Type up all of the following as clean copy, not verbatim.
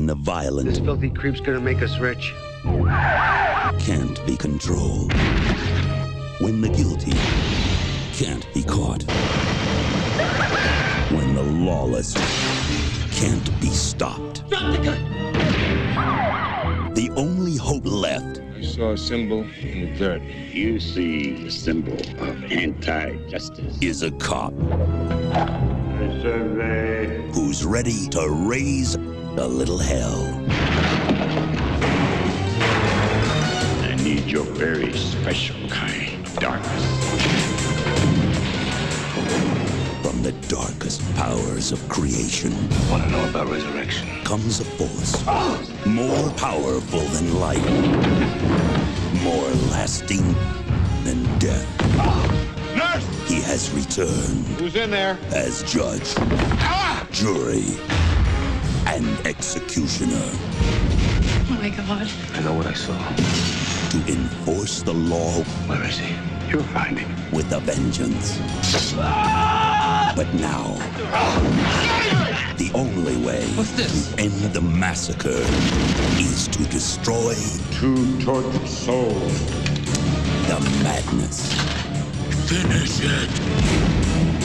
the violent. This filthy creep's gonna make us rich. Can't be controlled. When the guilty can't be caught. When the lawless can't be stopped. Drop the gun! The only hope left. I saw a symbol in the dirt. You see the symbol of anti-justice. Is a cop who's ready to raise a little hell. I need your very special kind of darkness. From the darkest powers of creation. Want to know about resurrection? Comes a force more powerful than light, more lasting than death. Nurse! He has returned. Who's in there? As judge, jury, and executioner. Oh my God. I know what I saw. To enforce the law. Where is he? You'll find him. With a vengeance. But now, the only way What's to end the massacre is to destroy Two tortured souls. the madness. Finish it!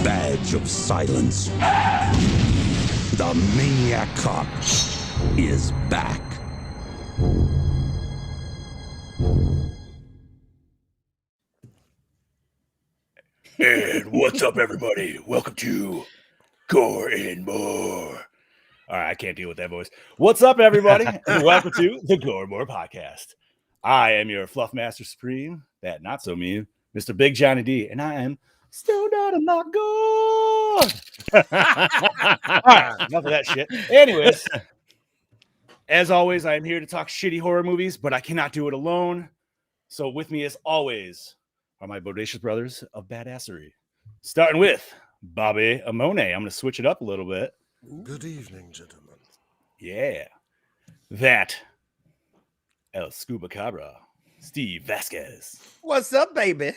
Badge of silence. The Maniac Cop is back. And what's up, everybody? Welcome to Gore and More. All right, I can't deal with that voice. What's up, everybody? And welcome to the Gore and More podcast. I am your Fluff Master Supreme, that not so mean, Mr. Big Johnny D, and I am still not a not good. All right, enough of that shit. Anyways, as always, I am here to talk shitty horror movies, but I cannot do it alone. So with me, as always, are my bodacious brothers of badassery. Starting with Bobby Amone. I'm going to switch it up a little bit. Good evening, gentlemen. Yeah. That El Scuba Cabra, Steve Vasquez. What's up, baby?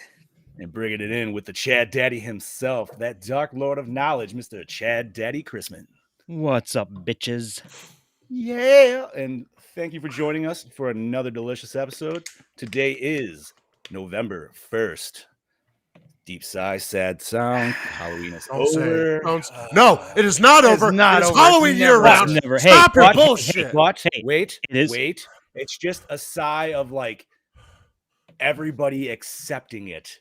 And bringing it in with the Chad Daddy himself, that Dark Lord of Knowledge, Mr. Chad Daddy Chrisman. What's up, bitches? Yeah. And thank you for joining us for another delicious episode. Today is November 1st. Deep sigh, sad sound. Halloween is over. No, it is not over. Not it's over. Halloween year round. Never. Stop Hey, your watch, bullshit. Hey, Wait, it is. wait. It's just a sigh of like everybody accepting it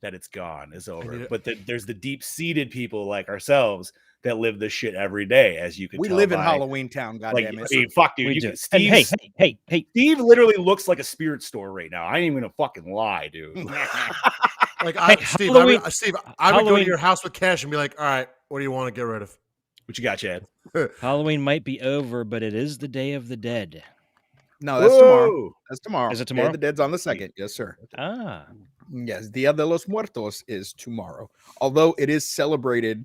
that it's gone, is over. But there's the deep-seated people like ourselves that live this shit every day, as you can We tell live in by, Halloween Town, like, goddammit. I mean, fuck, dude. We You do. can, Steve, Hey. Steve literally looks like a spirit store right now. I ain't even gonna fucking lie, dude. Like, Steve, Halloween- I would go to Halloween- your house with cash and be like, all right, what do you want to get rid of? What you got, Chad? Halloween might be over, but it is the Day of the Dead. No, that's tomorrow. That's tomorrow. Is it Day tomorrow? of the Dead's on the 2nd. Yes, sir. Ah. Yes, Dia de los Muertos is tomorrow. Although it is celebrated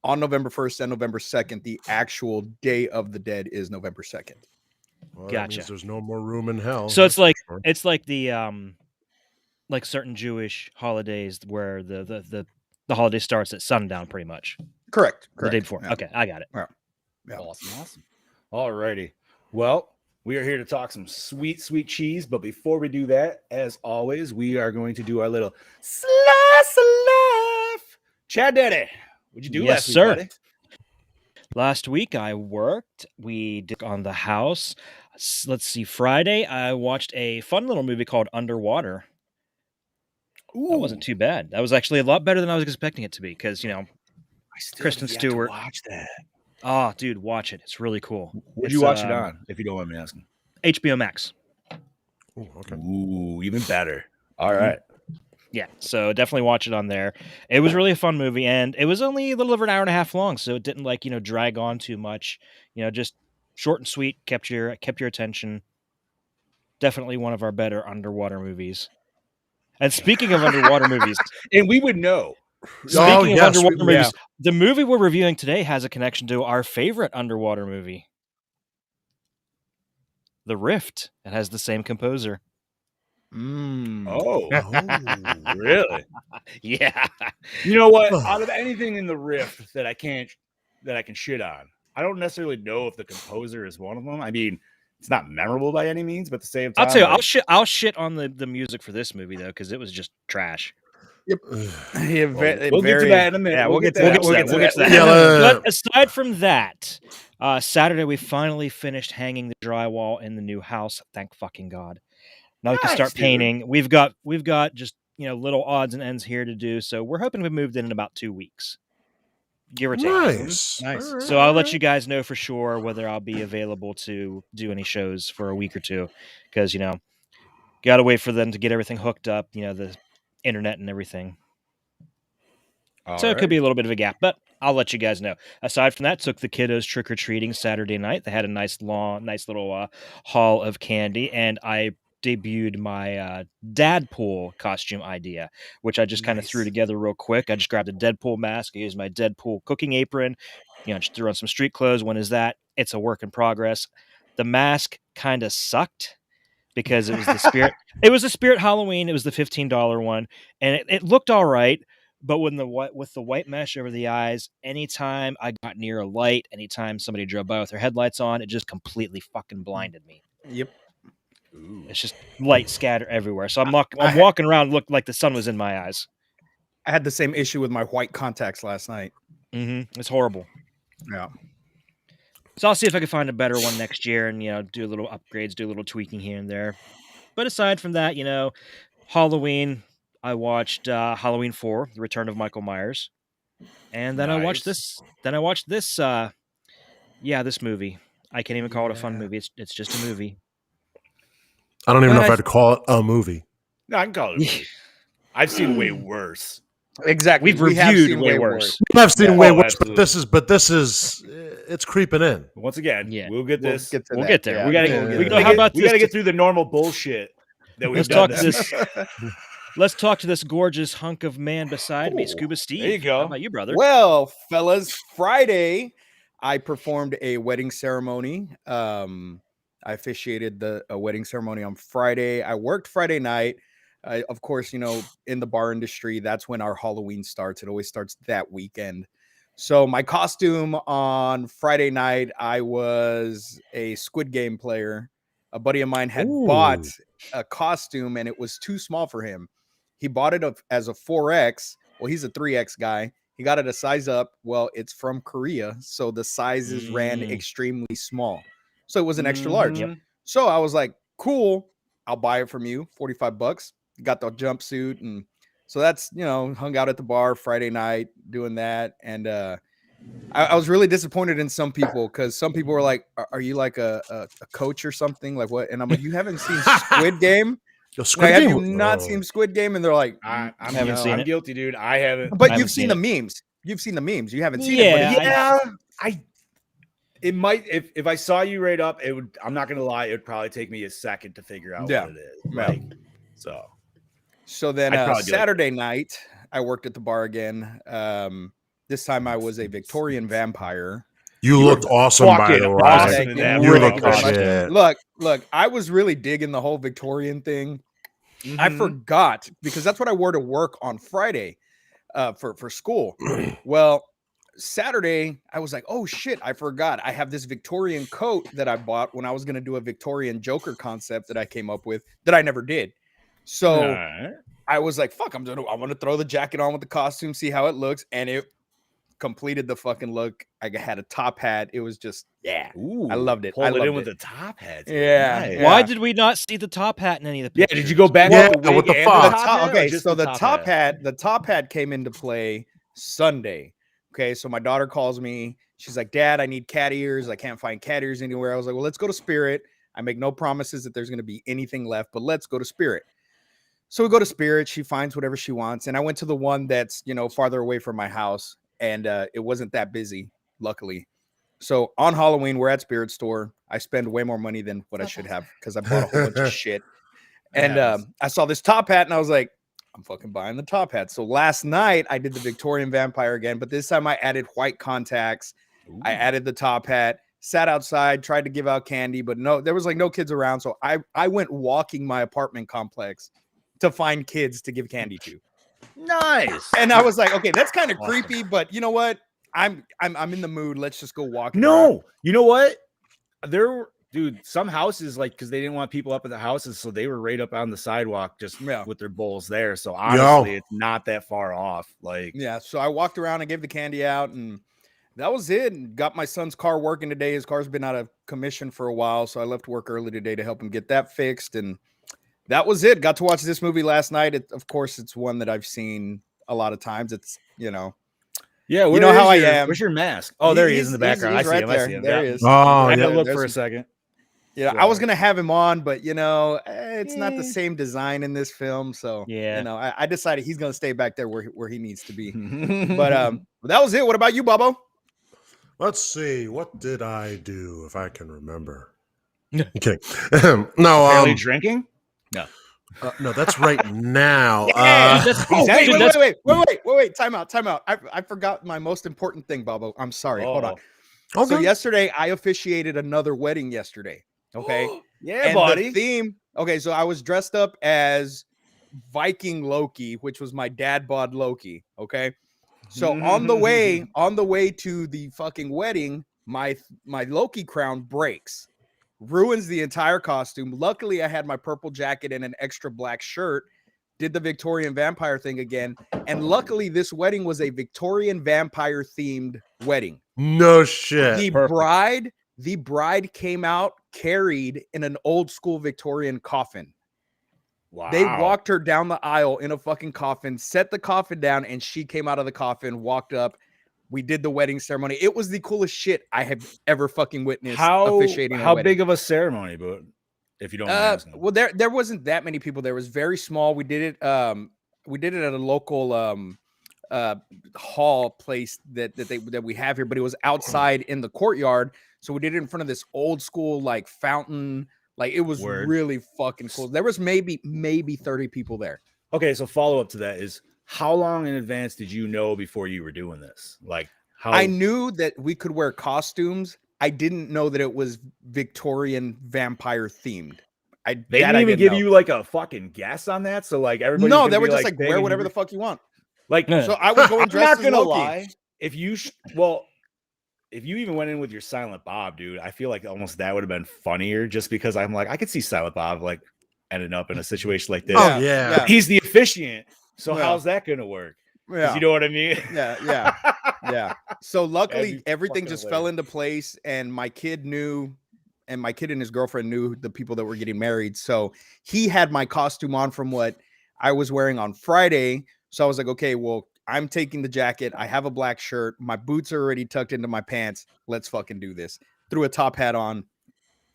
on November 1st and November 2nd, the actual Day of the Dead is November 2nd. Well, that Gotcha. means there's no more room in hell. So it's like Sure. the like certain Jewish holidays where the holiday starts at sundown, pretty much. Correct. The day before. Yeah. Okay, I got it. Yeah. Awesome. All righty. Well, we are here to talk some sweet, sweet cheese. But before we do that, as always, we are going to do our little slice of life. Chad Daddy, what'd you do Yes, last week, sir. buddy? Last week I worked. We did on the house. Let's see. Friday I watched a fun little movie called Underwater. That wasn't too bad. That was actually a lot better than I was expecting it to be because, you know, I still Kristen have yet to Stewart. watch that. Oh, dude, watch it. It's really cool. What'd It's, you watch it on, if you don't mind me asking? HBO Max. Ooh, okay. Ooh, even better. All right. Yeah, so definitely watch it on there. It was really a fun movie, and it was only a little over an hour and a half long, so it didn't drag on too much. Just short and sweet, kept your attention. Definitely one of our better underwater movies. And speaking of underwater movies, And we would know. speaking of yes, underwater we- movies, the movie we're reviewing today has a connection to our favorite underwater movie, The Rift. It has the same composer. Oh, really? Yeah. You know what? Out of anything in the Rift that I can shit on, I don't necessarily know if the composer is one of them. I mean, it's not memorable by any means, but at the same time, I'll tell you, like, I'll shit on the music for this movie though, because it was just trash. Yeah, we'll get to that in a minute. Yeah, We'll get to We'll that. get to that. Yeah, But aside from that, Saturday we finally finished hanging the drywall in the new house. Thank fucking God. Now we can start Nice, dude. painting. We've got just little odds and ends here to do. So we're hoping to be moved in about 2 weeks, give or take. nice. Nice. All right, So I'll all let right. you guys know for sure whether I'll be available to do any shows for a week or two, because got to wait for them to get everything hooked up. The internet and everything. So it could be a little bit of a gap, but I'll let you guys know. Aside from that, took the kiddos trick-or-treating Saturday night. They had a nice little haul of candy, and I debuted my Dadpool costume idea, which I just kind of threw together real quick. I just grabbed a Deadpool mask. I used my Deadpool cooking apron, just threw on some street clothes. When is that? It's a work in progress. The mask kind of sucked because it was the spirit. It was the Spirit Halloween. It was the $15 one, and it looked all right. But with the white mesh over the eyes, anytime I got near a light, anytime somebody drove by with their headlights on, it just completely fucking blinded me. Yep. It's just light scatter everywhere. So I'm walking around, looked like the sun was in my eyes. I had the same issue with my white contacts last night. It's horrible. Yeah. So I'll see if I can find a better one next year and do a little upgrades, do a little tweaking here and there. But aside from that, Halloween. I watched Halloween 4, The Return of Michael Myers. And then I watched this. Then I watched this. This movie. I can't even call it a fun movie. It's just a movie. I don't even know if I'd call it a movie. No, I can call it a movie. I've seen way worse. Exactly. We have reviewed way worse. I've seen way worse, absolutely. but this is it's creeping in. Once again, we'll get this. We'll get there. Yeah. We gotta. How about we gotta get through the normal bullshit that we've done. Let's talk to this gorgeous hunk of man beside me, Scuba Steve. There you go. How about you, brother? Well, fellas, Friday I performed a wedding ceremony. I officiated a wedding ceremony on Friday. I worked Friday night. Of course, in the bar industry, that's when our Halloween starts. It always starts that weekend. So my costume on Friday night, I was a Squid Game player. A buddy of mine had bought a costume and it was too small for him. He bought it as a 4X. Well, he's a 3X guy. He got it a size up. Well, it's from Korea, so the sizes ran extremely small. So it was an extra large. Yep. So I was like, cool, I'll buy it from you, $45. Got the jumpsuit. And so that's, hung out at the bar Friday night doing that. And I was really disappointed in some people because some people were like, are you like a coach or something? Like what? And I'm like, you haven't seen Squid Game? Have you not seen Squid Game? And they're like, I haven't seen it. I'm guilty, dude. I haven't. But you've seen the memes. You've seen the memes. You haven't seen it. But it might. If I saw you right up, it would. I'm not gonna lie. It would probably take me a second to figure out what it is. Like, so then Saturday night, I worked at the bar again. This time I was a Victorian vampire. You looked awesome, by the way. Awesome. You looked shit. Look, I was really digging the whole Victorian thing. I forgot because that's what I wore to work on Friday for school. Well, Saturday, I was like, oh shit, I forgot. I have this Victorian coat that I bought when I was going to do a Victorian Joker concept that I came up with that I never did. So I was like, fuck, I want to throw the jacket on with the costume, see how it looks. And it completed the fucking look. I had a top hat. It was just, I loved it. I loved it with the top hat. Yeah. Why did we not see the top hat in any of the pictures? Yeah, did you go back? What the fuck? Okay, so the top hat came into play Sunday. Okay, so my daughter calls me. She's like, Dad, I need cat ears. I can't find cat ears anywhere. I was like, well, let's go to Spirit. I make no promises that there's going to be anything left, but let's go to Spirit. So we go to Spirit. She finds whatever she wants. And I went to the one that's, farther away from my house. And it wasn't that busy, luckily. So on Halloween, we're at Spirit store. I spend way more money than what I should have because I bought a whole bunch of shit. And I saw this top hat and I was like, I'm fucking buying the top hat. So last night I did the Victorian vampire again, but this time I added white contacts. I added the top hat. sat outside, tried to give out candy, but no, there was like no kids around. So I went walking my apartment complex to find kids to give candy to. Nice. And I was like, okay, that's kind of Awesome. creepy, but you know what? I'm in the mood. Let's just go walk. No, you know what? Dude, some houses, like, because they didn't want people up at the houses, so they were right up on the sidewalk just with their bowls there. So honestly, it's not that far off. Like, yeah. So I walked around and gave the candy out, and that was it. And got my son's car working today. His car's been out of commission for a while, so I left work early today to help him get that fixed. And that was it. Got to watch this movie last night. Of course, it's one that I've seen a lot of times. It's, yeah, you know how I am. Where's your mask? Oh, there he is in the background. He's I see him. There he is. Oh, I had yeah. to look for a second. Yeah, I was gonna have him on, but it's not the same design in this film. So I decided he's gonna stay back there where he needs to be. But that was it. What about you, Bubbo? Let's see. What did I do, if I can remember? Okay. No. Are you drinking? No. No, that's right now. Wait. Time out. I forgot my most important thing, Bubbo. I'm sorry. Hold on. Okay. So yesterday I officiated another wedding yesterday. Okay. Yeah, buddy. The theme. Okay, so I was dressed up as Viking Loki, which was my dad bod Loki. Okay. So on the way to the fucking wedding, my Loki crown breaks, ruins the entire costume. Luckily, I had my purple jacket and an extra black shirt. Did the Victorian vampire thing again, and luckily, this wedding was a Victorian vampire themed wedding. No shit. The bride came out carried in an old school Victorian coffin. Wow. They walked her down the aisle in a fucking coffin, set the coffin down, and she came out of the coffin, walked up. We did the wedding ceremony. It was the coolest shit I have ever fucking witnessed. Officiating how big of a ceremony, but if you don't mind. Well, there wasn't that many people. There was very small. We did it at a local hall place that we have here, but it was outside in the courtyard. So we did it in front of this old school like fountain. Like it was really fucking cool. There was maybe 30 people there. Okay, so follow up to that is how long in advance did you know before you were doing this? Like how I knew that we could wear costumes. I didn't know that it was Victorian vampire themed. They didn't even give you like a fucking guess on that. So like everybody, no, they were just like wear whatever the fuck you want. Like, so I was going dressed as Loki. Lie. If you even went in with your Silent Bob, dude, I feel like almost that would have been funnier. Just because I'm like, I could see Silent Bob like ending up in a situation like this. Oh yeah. He's the officiant. So how's that gonna work? Yeah. You know what I mean? Yeah. So luckily everything just fell into place, and my kid knew, and my kid and his girlfriend knew the people that were getting married. So he had my costume on from what I was wearing on Friday. So I was like, okay, well, I'm taking the jacket. I have a black shirt. My boots are already tucked into my pants. Let's fucking do this. Threw a top hat on.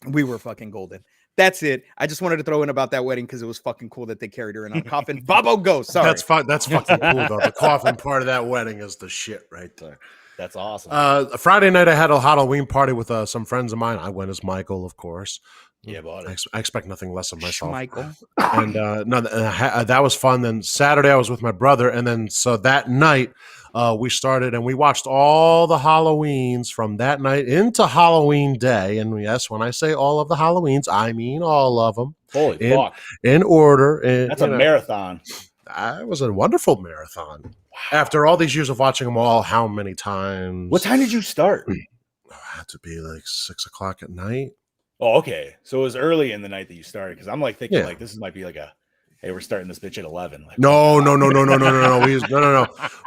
We were fucking golden. That's it. I just wanted to throw in about that wedding because it was fucking cool that they carried her in a coffin. Bobo, go. Sorry. That's fun. That's fucking cool, though. The coffin part of that wedding is the shit right there. That's awesome. Friday night, I had a Halloween party with some friends of mine. I went as Michael, of course. Yeah, but I expect nothing less of myself. Michael. And that was fun. Then Saturday, I was with my brother. And then so that night, we started and we watched all the Halloweens from that night into Halloween Day. And yes, when I say all of the Halloweens, I mean all of them. Holy fuck. In order. And, that's a marathon. It was a wonderful marathon. Wow. After all these years of watching them all, how many times? What time did you start? It had to be like 6 o'clock at night. Oh, okay. So it was early in the night that you started, because I'm like thinking like this might be like hey, we're starting this bitch at 11. Like, no.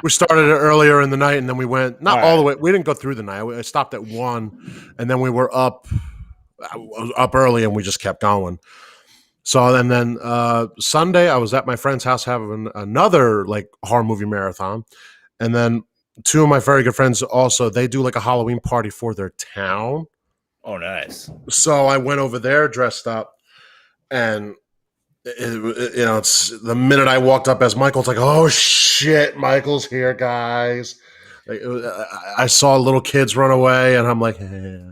We started it earlier in the night, and then we went all the way. We didn't go through the night. I stopped at 1, and then we were up early, and we just kept going. So and then Sunday, I was at my friend's house having another like horror movie marathon, and then 2 of my very good friends also, they do like a Halloween party for their town. Oh, nice. So I went over there dressed up, and it's the minute I walked up as Michael, it's like, oh shit, Michael's here, guys. Like, I saw little kids run away, and I'm like, hey,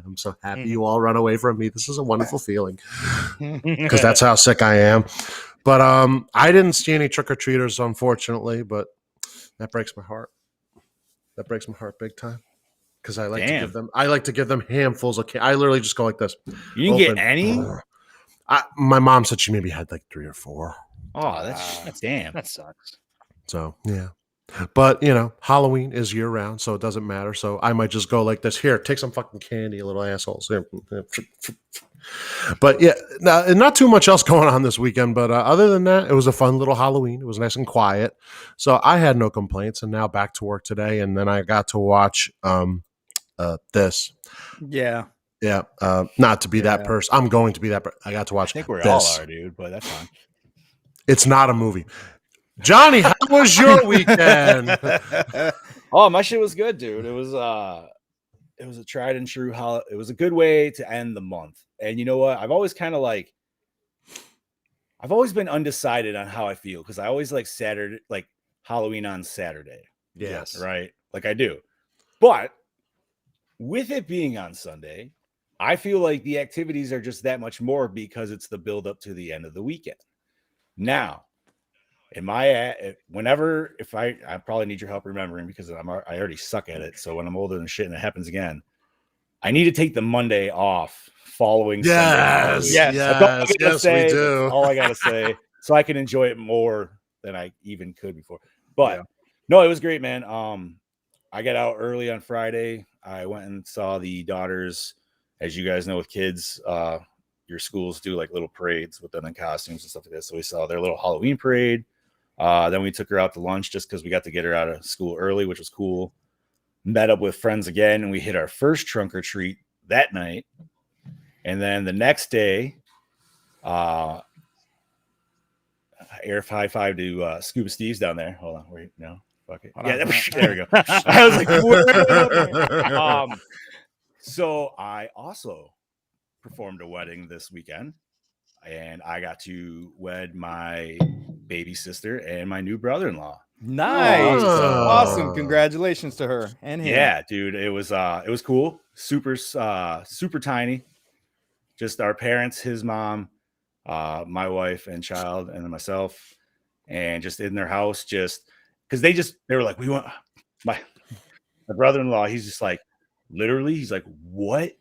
I'm so happy you all run away from me. This is a wonderful feeling, because that's how sick I am. But I didn't see any trick-or-treaters, unfortunately, but that breaks my heart. That breaks my heart big time. because I like Damn. to give them. I like to give them handfuls of candy. I literally just go like this. You didn't get any? My mom said she maybe had like 3 or 4. Oh, that's damn. That sucks. So yeah. But you know, Halloween is year round, so it doesn't matter. So I might just go like this. Here, take some fucking candy, you little assholes. But yeah, not too much else going on this weekend. But other than that, it was a fun little Halloween. It was nice and quiet, so I had no complaints. And now back to work today, and then I got to watch this. Yeah. Yeah, not to be that person. I'm going to be that. I got to watch. I think we this. all are, dude. But that's fine. It's not a movie. Johnny, how was your weekend? Oh, my shit was good, dude. It was a tried and true it was a good way to end the month. And you know what? I've always been undecided on how I feel because I always like Saturday, like Halloween on Saturday. Yes. Right? Like I do. But with it being on Sunday, I feel like the activities are just that much more because it's the build up to the end of the weekend. Now, I probably need your help remembering because I already suck at it. So when I'm older than shit and it happens again, I need to take the Monday off following Sunday. Yes, we do. That's all I gotta say, so I can enjoy it more than I even could before. But no, it was great, man. I got out early on Friday. I went and saw the daughters. As you guys know, with kids, your schools do like little parades with them in costumes and stuff like that. So we saw their little Halloween parade. Then we took her out to lunch just because we got to get her out of school early, which was cool. Met up with friends again, and we hit our first trunk or treat that night. And then the next day, air high five to Scuba Steve's down there. Hold on, wait, no, fuck it. Yeah, there we go. I was like, so I also performed a wedding this weekend. And I got to wed my baby sister and my new brother-in-law. Nice. Awesome. Congratulations to her and him. Yeah, dude. It was cool. Super tiny. Just our parents, his mom, my wife and child, and then myself. And just in their house, just because they were like, we want my brother-in-law, he's just like, literally, he's like, what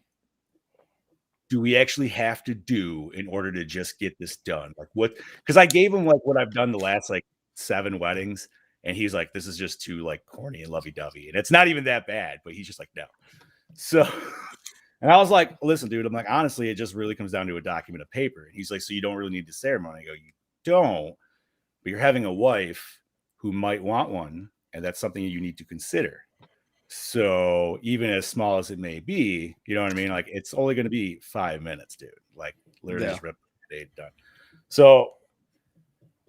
do we actually have to do in order to just get this done? Like what? Because I gave him like what I've done the last like 7 weddings, and he's like, this is just too like corny and lovey-dovey, and it's not even that bad. But he's just like, no. So, and I was like, listen, dude. I'm like, honestly, it just really comes down to a document of paper. And he's like, so you don't really need the ceremony. I go, you don't, but you're having a wife who might want one, and that's something you need to consider. So even as small as it may be, you know what I mean? Like it's only going to be 5 minutes, dude. Like literally just rip the date done. So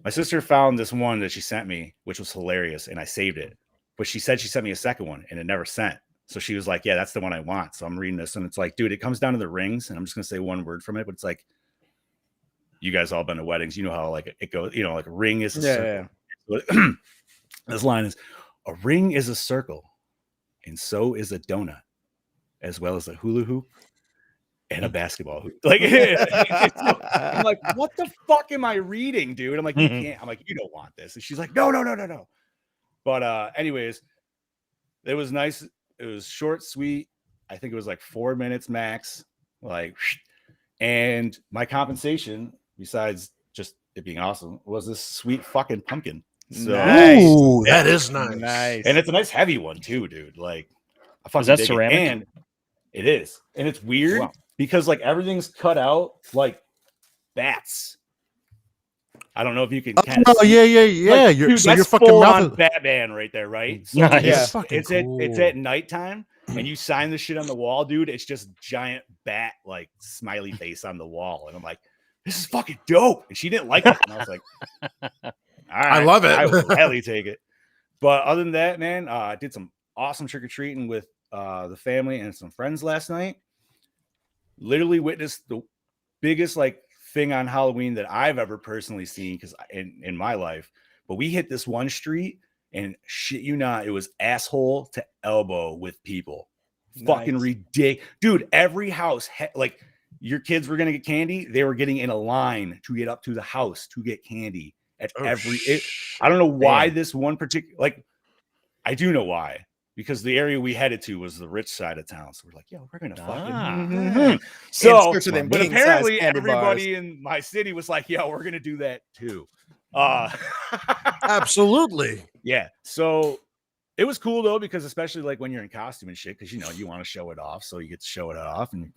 my sister found this one that she sent me, which was hilarious, and I saved it. But she said she sent me a second one, and it never sent. So she was like, "Yeah, that's the one I want." So I'm reading this, and it's like, dude, it comes down to the rings, and I'm just gonna say one word from it, but it's like, you guys all been to weddings, you know how like it goes, you know, like a ring is a circle. Yeah. This line is, a ring is a circle. And so is a donut, as well as a hula hoop and a basketball hoop. Like, I'm like, what the fuck am I reading, dude? I'm like, you can't. I'm like, you don't want this. And she's like, no. But anyways, it was nice. It was short, sweet. I think it was like 4 minutes max. Like, and my compensation, besides just it being awesome, was this sweet fucking pumpkin. So, nice. Ooh, that is nice. And it's a nice heavy one too, dude. Like, I fucking is that dig ceramic? it. And it is, and it's weird because like everything's cut out like bats. I don't know if you can. Yeah. Like, dude, so you're fucking full mouth on Batman right there, right? So it's at nighttime, and you sign the shit on the wall, dude. It's just giant bat like smiley face on the wall, and I'm like, this is fucking dope. And she didn't like it, and I was like, all right, I love it. I will gladly take it. But other than that, man, I did some awesome trick-or-treating with the family and some friends last night. Literally witnessed the biggest like thing on Halloween that I've ever personally seen because in my life. But we hit this one street, and shit you not, it was asshole to elbow with people. Nice. Fucking ridiculous. Dude, every house like your kids were gonna get candy, they were getting in a line to get up to the house to get candy. At I don't know why this one particular, like, I do know why. because the area we headed to was the rich side of town. So we're like, yo, we're gonna fucking. Mhm. So, In search of them but king-size apparently candy everybody in my city was like, yo, we're gonna do that too. Absolutely. Yeah. So it was cool though, because especially like when you're in costume and shit, because you know you want to show it off, so you get to show it off, and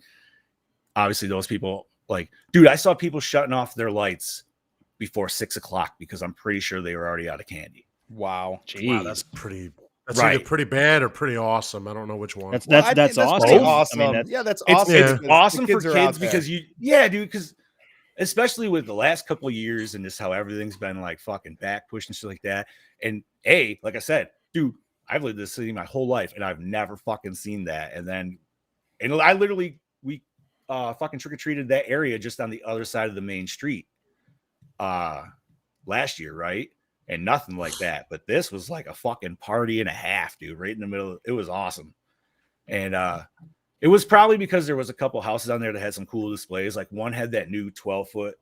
obviously those people, like, dude, I saw people shutting off their lights before 6 o'clock because I'm pretty sure they were already out of candy. Wow. Jeez. Wow, that's pretty. That's Right. either pretty bad or pretty awesome. I don't know which one. That's Well, I think that's awesome. pretty Both. awesome. I mean, that's, Yeah, that's It's, awesome. it's because awesome the for kids are out kids there. because yeah, dude, because especially with the last couple of years and just how everything's been like fucking back pushed and shit like that. And like I said, dude, I've lived in this city my whole life and I've never fucking seen that. And I literally, we fucking trick-or-treated that area just on the other side of the main street last year, right? And nothing like that. But this was like a fucking party and a half, dude, right in the middle. It was awesome. And it was probably because there was a couple houses on there that had some cool displays. Like one had that new 12-foot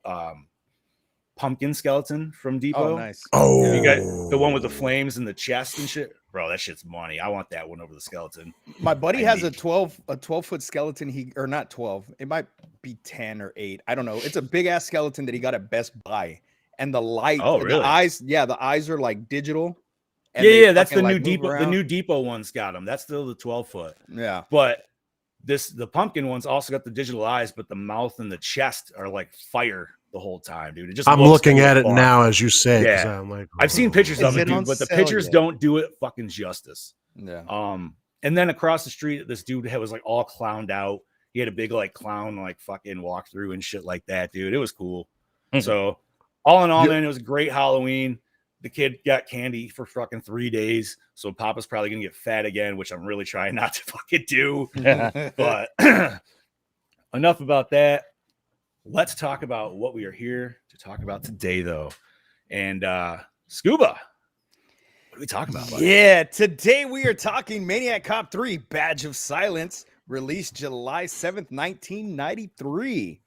pumpkin skeleton from Depot. Oh, nice. Oh, You got the one with the flames and the chest and shit. Bro, that shit's money. I want that one over the skeleton. My buddy I has a need- 12-foot skeleton. Or not 12. It might be 10 or 8. I don't know. It's a big ass skeleton that he got at Best Buy. And the light, Oh, the really? eyes, the eyes are like digital. and Yeah, they yeah, that's the fucking, new like, move Depot. The around. new Depot one's got them. That's still the 12-foot. Yeah. But the pumpkin one's also got the digital eyes, but the mouth and the chest are like fire the whole time, dude. It just I'm looks looking cool at as it fuck. now as you say. 'Cause Yeah. I'm like, I've seen pictures of Is it, it on dude, but the sale pictures yet? don't do it fucking justice. Yeah. And then across the street, this dude was like all clowned out. He had a big like clown like fucking walk through and shit like that, dude. It was cool. So all in all, man, it was a great Halloween. The kid got candy for fucking 3 days. So Papa's probably gonna get fat again, which I'm really trying not to fucking do. But enough about that. Let's talk about what we are here to talk about today, though. And Scuba, what are we talking about, buddy? Yeah, today we are talking Maniac Cop 3, Badge of Silence, released July 7th, 1993.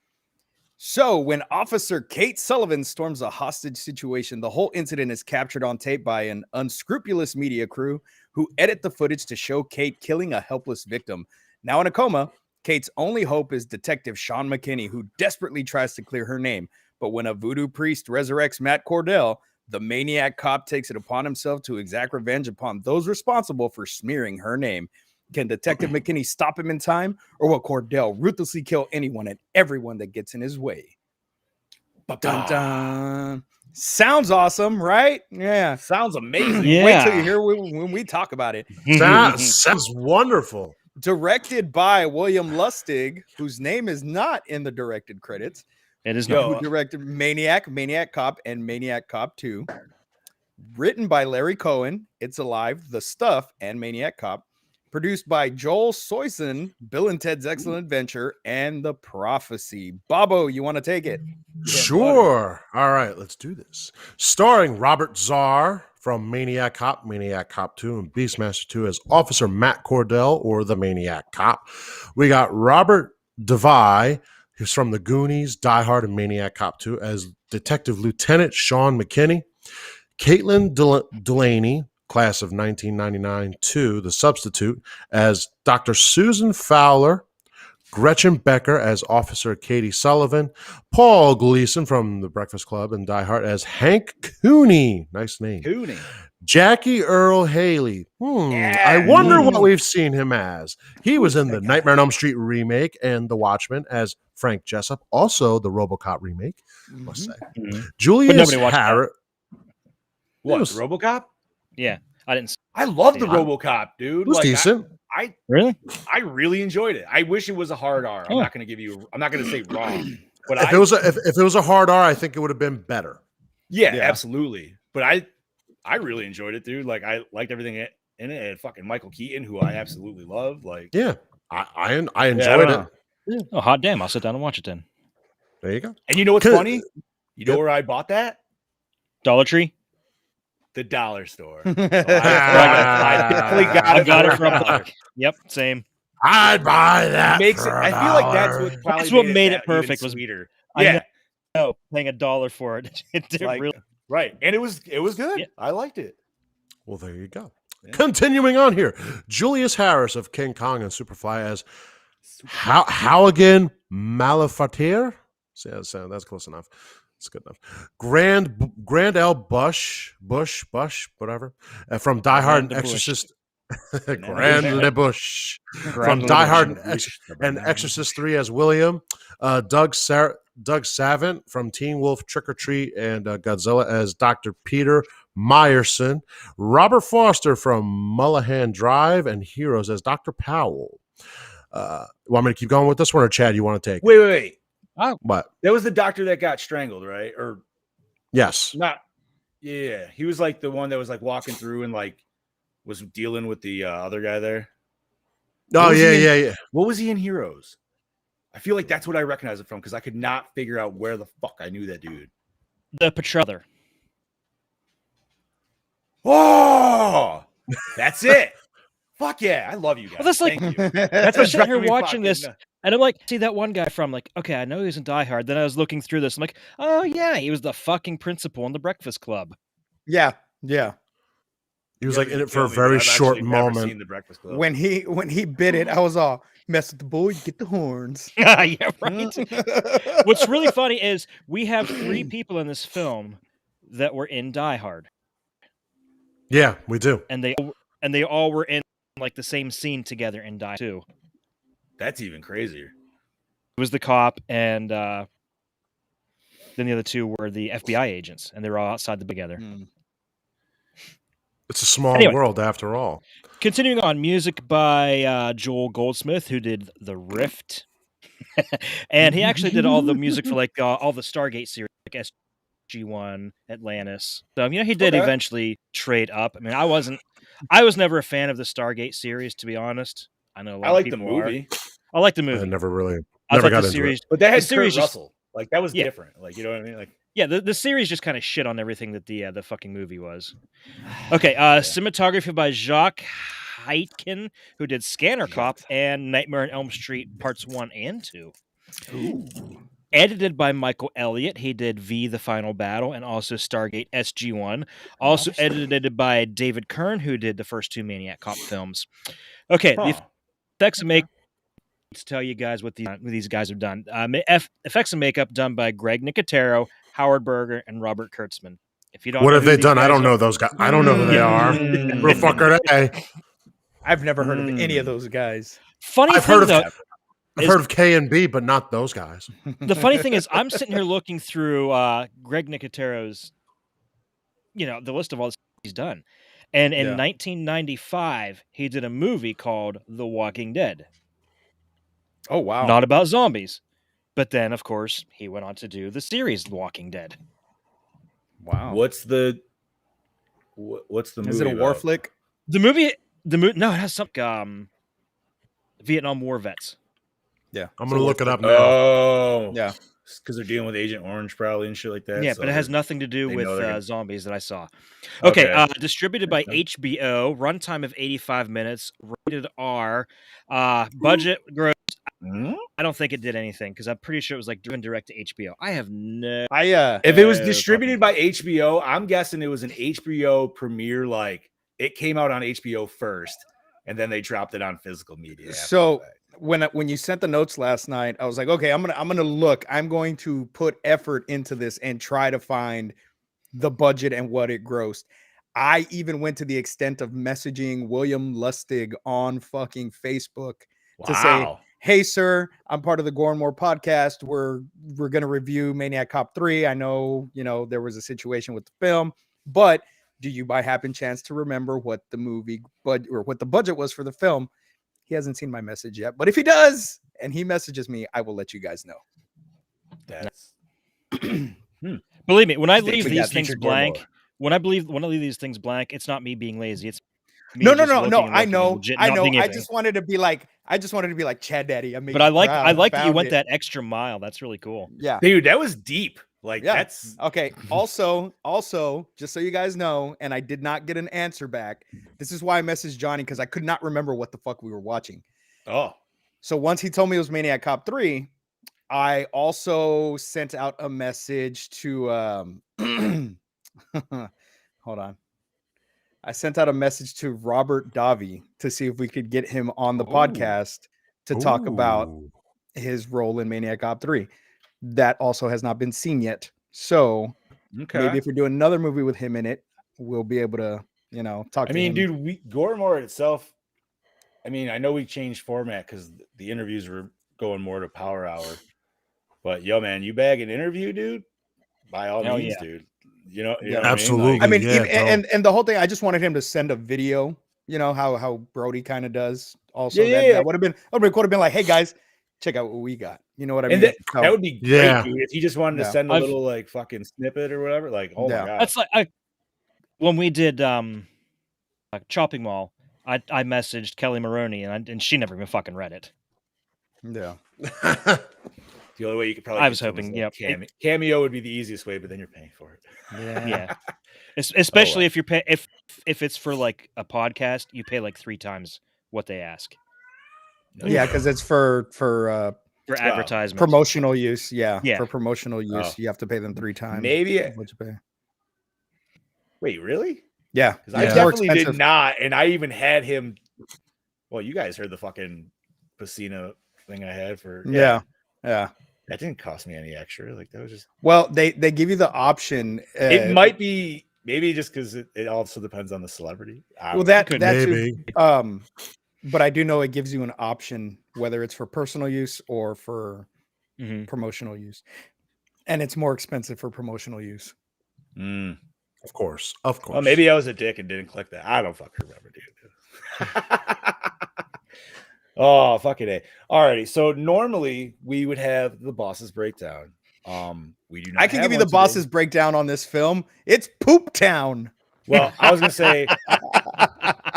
So, when Officer Kate Sullivan storms a hostage situation, the whole incident is captured on tape by an unscrupulous media crew who edit the footage to show Kate killing a helpless victim. Now in a coma, Kate's only hope is Detective Sean McKinney, who desperately tries to clear her name. But when a voodoo priest resurrects Matt Cordell, the Maniac Cop takes it upon himself to exact revenge upon those responsible for smearing her name. Can Detective McKinney stop him in time, or will Cordell ruthlessly kill anyone and everyone that gets in his way? Dun, dun. Sounds awesome, right? Yeah. Sounds amazing. Yeah. Wait till you hear when we talk about it. sounds wonderful. Directed by William Lustig, whose name is not in the directed credits. It is Yo, not. Who directed Maniac, Maniac Cop, and Maniac Cop 2. Written by Larry Cohen, It's Alive, The Stuff, and Maniac Cop. Produced by Joel Soyson, Bill and Ted's Excellent Adventure, and The Prophecy. Bobo, you want to take it? Sure. All right, let's do this. Starring Robert Zarr from Maniac Cop 2, and Beastmaster 2 as Officer Matt Cordell, or the Maniac Cop. We got Robert DeVay, who's from The Goonies, Die Hard, and Maniac Cop 2, as Detective Lieutenant Sean McKinney. Caitlin Delaney, class of 1999, 2, The Substitute, as Dr. Susan Fowler. Gretchen Becker as Officer Katie Sullivan. Paul Gleason from The Breakfast Club and Die Hard as Hank Cooney. Nice name. Cooney. Jackie Earl Haley. I wonder what we've seen him as. He was in the Nightmare on Elm Street remake and The Watchmen as Frank Jessup. Also the RoboCop remake, must say. Julius nobody watched that. Harris. What, was- RoboCop? Yeah, I didn't. I love the Yeah. RoboCop, dude. It was decent. Really? I really enjoyed it. I wish it was a hard R. I'm Oh. not going to say wrong, but If it was a hard R, I think it would have been better. yeah, Yeah. absolutely. But I really enjoyed it, dude. Like I liked everything in it. And fucking Michael Keaton, who I absolutely love. Like, Yeah, I I enjoyed don't it. Oh, hot damn! I'll sit down and watch it then. There you go. and you know what's Could- funny? You know where I bought that? Dollar Tree. The dollar store. Yeah. I definitely got I it. got it for for a buck. Yep, same. I'd buy that. Makes it. for I a feel like that's dollar. what probably That's what made that it perfect even was- sweeter. I Yeah, know, paying $1 for it. It did like, really. right. And it was good. Yeah. I liked it. Well, there you go. Continuing on here, Julius Harris of King Kong and Superfly as Halligan Malefatir. So that's close enough. It's good enough. Grand L. Bush, whatever, from Die Hard and Exorcist. Grand Le Bush from Die Hard and Exorcist 3 as William. Doug Savant from Teen Wolf, Trick or Treat, and Godzilla as Dr. Peter Meyerson. Robert Foster from Mulholland Drive and Heroes as Dr. Powell. Want me to keep going with this one, or Chad, you want to take? Wait. Oh, What? That was the doctor that got strangled, right? Or Yes. not? Yeah, he was like the one that was like walking through and like was dealing with the other guy there. Oh, yeah. What was he in Heroes? I feel like that's what I recognize it from because I could not figure out where the fuck I knew that dude. the Patroller. Oh, that's it. Fuck yeah, I love you guys. Well, that's like Thank you. that's why I'm sitting here driving me watching fucking this, nuts. and I'm like, see that one guy from like, okay, I know he was in Die Hard. Then I was looking through this. I'm like, oh yeah, he was the fucking principal in The Breakfast Club. Yeah. He was You like have in to it for a kill me, very but I've short actually never moment. seen The Breakfast Club. When he bit it, I was all mess with the bull, you get the horns. Yeah, right. What's really funny is we have 3 people in this film that were in Die Hard, Yeah, we do. and they all were in like the same scene together in Die too. That's even crazier. It was the cop, and then the other 2 were the FBI agents, and they were all outside together. It's a small Anyway. world after all. Continuing on, music by Joel Goldsmith, who did The Rift, and he actually did all the music for like all the Stargate series, like SG-1, Atlantis. So he did Okay. eventually trade up. I mean, I was never a fan of the Stargate series, to be honest. I know a lot I of like the people are. movie, I like the I movie. never I got thought the into series, it. but that the had series Kurt just- Russell. Like that was Yeah. different. Like you know what I mean? Like yeah, the series just kind of shit on everything that the fucking movie was. Okay, cinematography by Jacques Heitken, who did Scanner Cop and Nightmare on Elm Street Parts 1 and 2. Edited by Michael Elliott. He did V, The Final Battle, and also Stargate SG-1. Also edited by David Kern, who did the first 2 Maniac Cop films. Okay, the effects and makeup. To tell you guys what these guys have done. Effects and makeup done by Greg Nicotero, Howard Berger, and Robert Kurtzman. If you don't, What know have who they these done? I guys don't know are- those guys. I don't know who they are. Who the fuck are they? I've never heard of any of those guys. Funny I've thing, heard of though, I've heard of K and B, but not those guys. the funny thing is, I'm sitting here looking through Greg Nicotero's, the list of all the stuff he's done, and in 1995, he did a movie called The Walking Dead. Oh wow. Not about zombies, but then, of course, he went on to do the series The Walking Dead. Wow. what's the movie? Is it a war about? flick? The movie, no, it has some Vietnam War vets. Yeah. I'm gonna look it up now. Oh, Yeah. because they're dealing with Agent Orange probably and shit like that. Yeah, so but it has they're- nothing to do they with know they're gonna- zombies that I saw. Okay, Okay. distributed by HBO, runtime of 85 minutes, rated R, budget gross. Hmm? I don't think it did anything because I'm pretty sure it was like driven direct to HBO. I have no. If it was Uh, distributed by HBO, I'm guessing it was an HBO premiere. Like it came out on HBO first, and then they dropped it on physical media. after So the fact. when you sent the notes last night, I was like, okay, I'm gonna look. I'm going to put effort into this and try to find the budget and what it grossed. I even went to the extent of messaging William Lustig on fucking Facebook to say, Wow. hey sir, I'm part of the Gore and More podcast. We're gonna review Maniac Cop 3. I know there was a situation with the film, but do you by happen chance to remember what the movie or what the budget was for the film? He hasn't seen my message yet, but if he does and he messages me, I will let you guys know. That's Believe me, when I Stay leave tuned, these yeah, things featured Gore blank, more. when I leave these things blank, it's not me being lazy. It's me No. just looking and I looking know. and legit I not know. being I able to- just wanted to be like Chad Daddy. But I like that you found went it. that extra mile. That's really cool. Yeah. dude. That was deep. Like Yeah. that's Okay. Also, just so you guys know, and I did not get an answer back. This is why I messaged Johnny because I could not remember what the fuck we were watching. oh So once he told me it was Maniac Cop 3, I also sent out a message to hold on. I sent out a message to Robert Davi to see if we could get him on the podcast to talk about Ooh. his role in Maniac Cop 3. That also has not been seen yet. So maybe if we're doing another movie with him in it, we'll be able to, talk to him. Dude, Gore itself, I know we changed format because the interviews were going more to Power Hour. But yo, man, you bag an interview, dude, by all means, dude. You know Absolutely. what and the whole thing, I just wanted him to send a video, how Brody kind of does. Also, Yeah. That would have been like, hey guys, check out what we got. You know what I mean? And that would be great, dude. If he just wanted to send a little like fucking snippet or whatever, like, oh my god. That's like when we did like Chopping Mall. I messaged Kelly Maroney and she never even fucking read it. Yeah. The only way you could probably. I was hoping, cameo would be the easiest way, but then you're paying for it. Yeah. Especially if you're if it's for like a podcast, you pay like 3 times what they ask. Yeah, because it's for advertisement, promotional use. Yeah, Yeah. for promotional use, you have to pay them 3 times. Maybe what you pay. Wait, really? Yeah, because I definitely did not, and I even had him. Well, you guys heard the fucking Pacino thing I had for. Yeah. That didn't cost me any extra. Like that was just. Well, they give you the option. It might be maybe just because it also depends on the celebrity. That maybe. Too, but I do know it gives you an option whether it's for personal use or for promotional use, and it's more expensive for promotional use. Of course. Well, maybe I was a dick and didn't click that. I don't fucking remember, dude. Oh, fucking A. Alrighty. So normally we would have the boss's breakdown. We do not. I can give you the boss's breakdown on this film. It's Poop Town. Well, I was gonna say,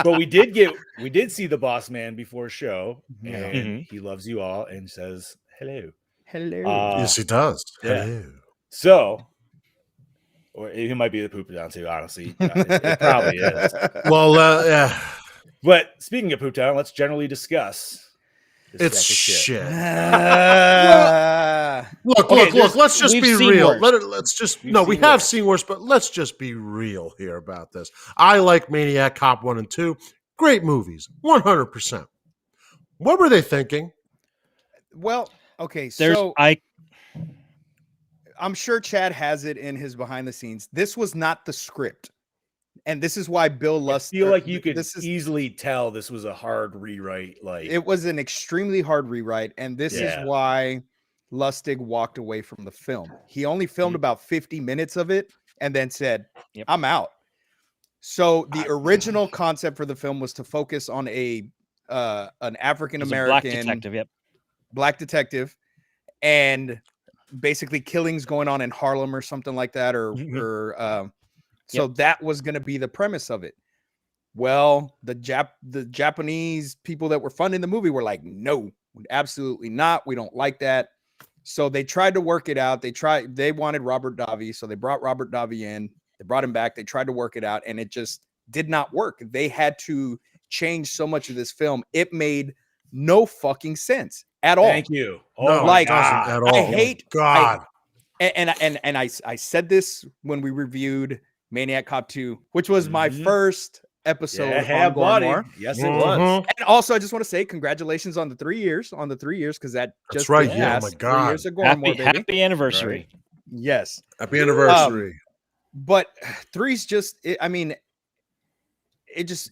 but we did see the boss man before show, and he loves you all and says hello. Hello. Yes, he does. Yeah. Hello. So, or he might be the Poop Town too. Honestly, it probably is. Well, yeah. But speaking of Poop Town, let's generally discuss. It's shit. Look. Let's just be real. Worse. We have seen worse, but let's just be real here about this. I like Maniac Cop 1 and 2. Great movies, 100%. What were they thinking? Well, okay, I'm sure Chad has it in his behind the scenes. This was not the script. And this is why Bill Lustig. I feel like you could easily tell this was a hard rewrite. Like it was an extremely hard rewrite, and this is why Lustig walked away from the film. He only filmed about 50 minutes of it and then said, "I'm out." So the original concept for the film was to focus on an African American black detective, and basically killings going on in Harlem or something like that, so that was going to be the premise of it. Well, the Japanese people that were funding the movie were like, no, absolutely not. We don't like that. So they tried to work it out. They wanted Robert Davi. So they brought Robert Davi in. They brought him back. They tried to work it out, and it just did not work. They had to change so much of this film. It made no fucking sense at all. Thank you. No, like, it doesn't at all. I hate God. I said this when we reviewed Maniac Cop 2, which was my first episode on Gore More. Yes, it was. And also, I just want to say congratulations on the 3 years, because that just right. Yeah, oh my God. 3 years of Gore More, baby. Happy anniversary. Right. Yes. Happy anniversary. But 3's just, it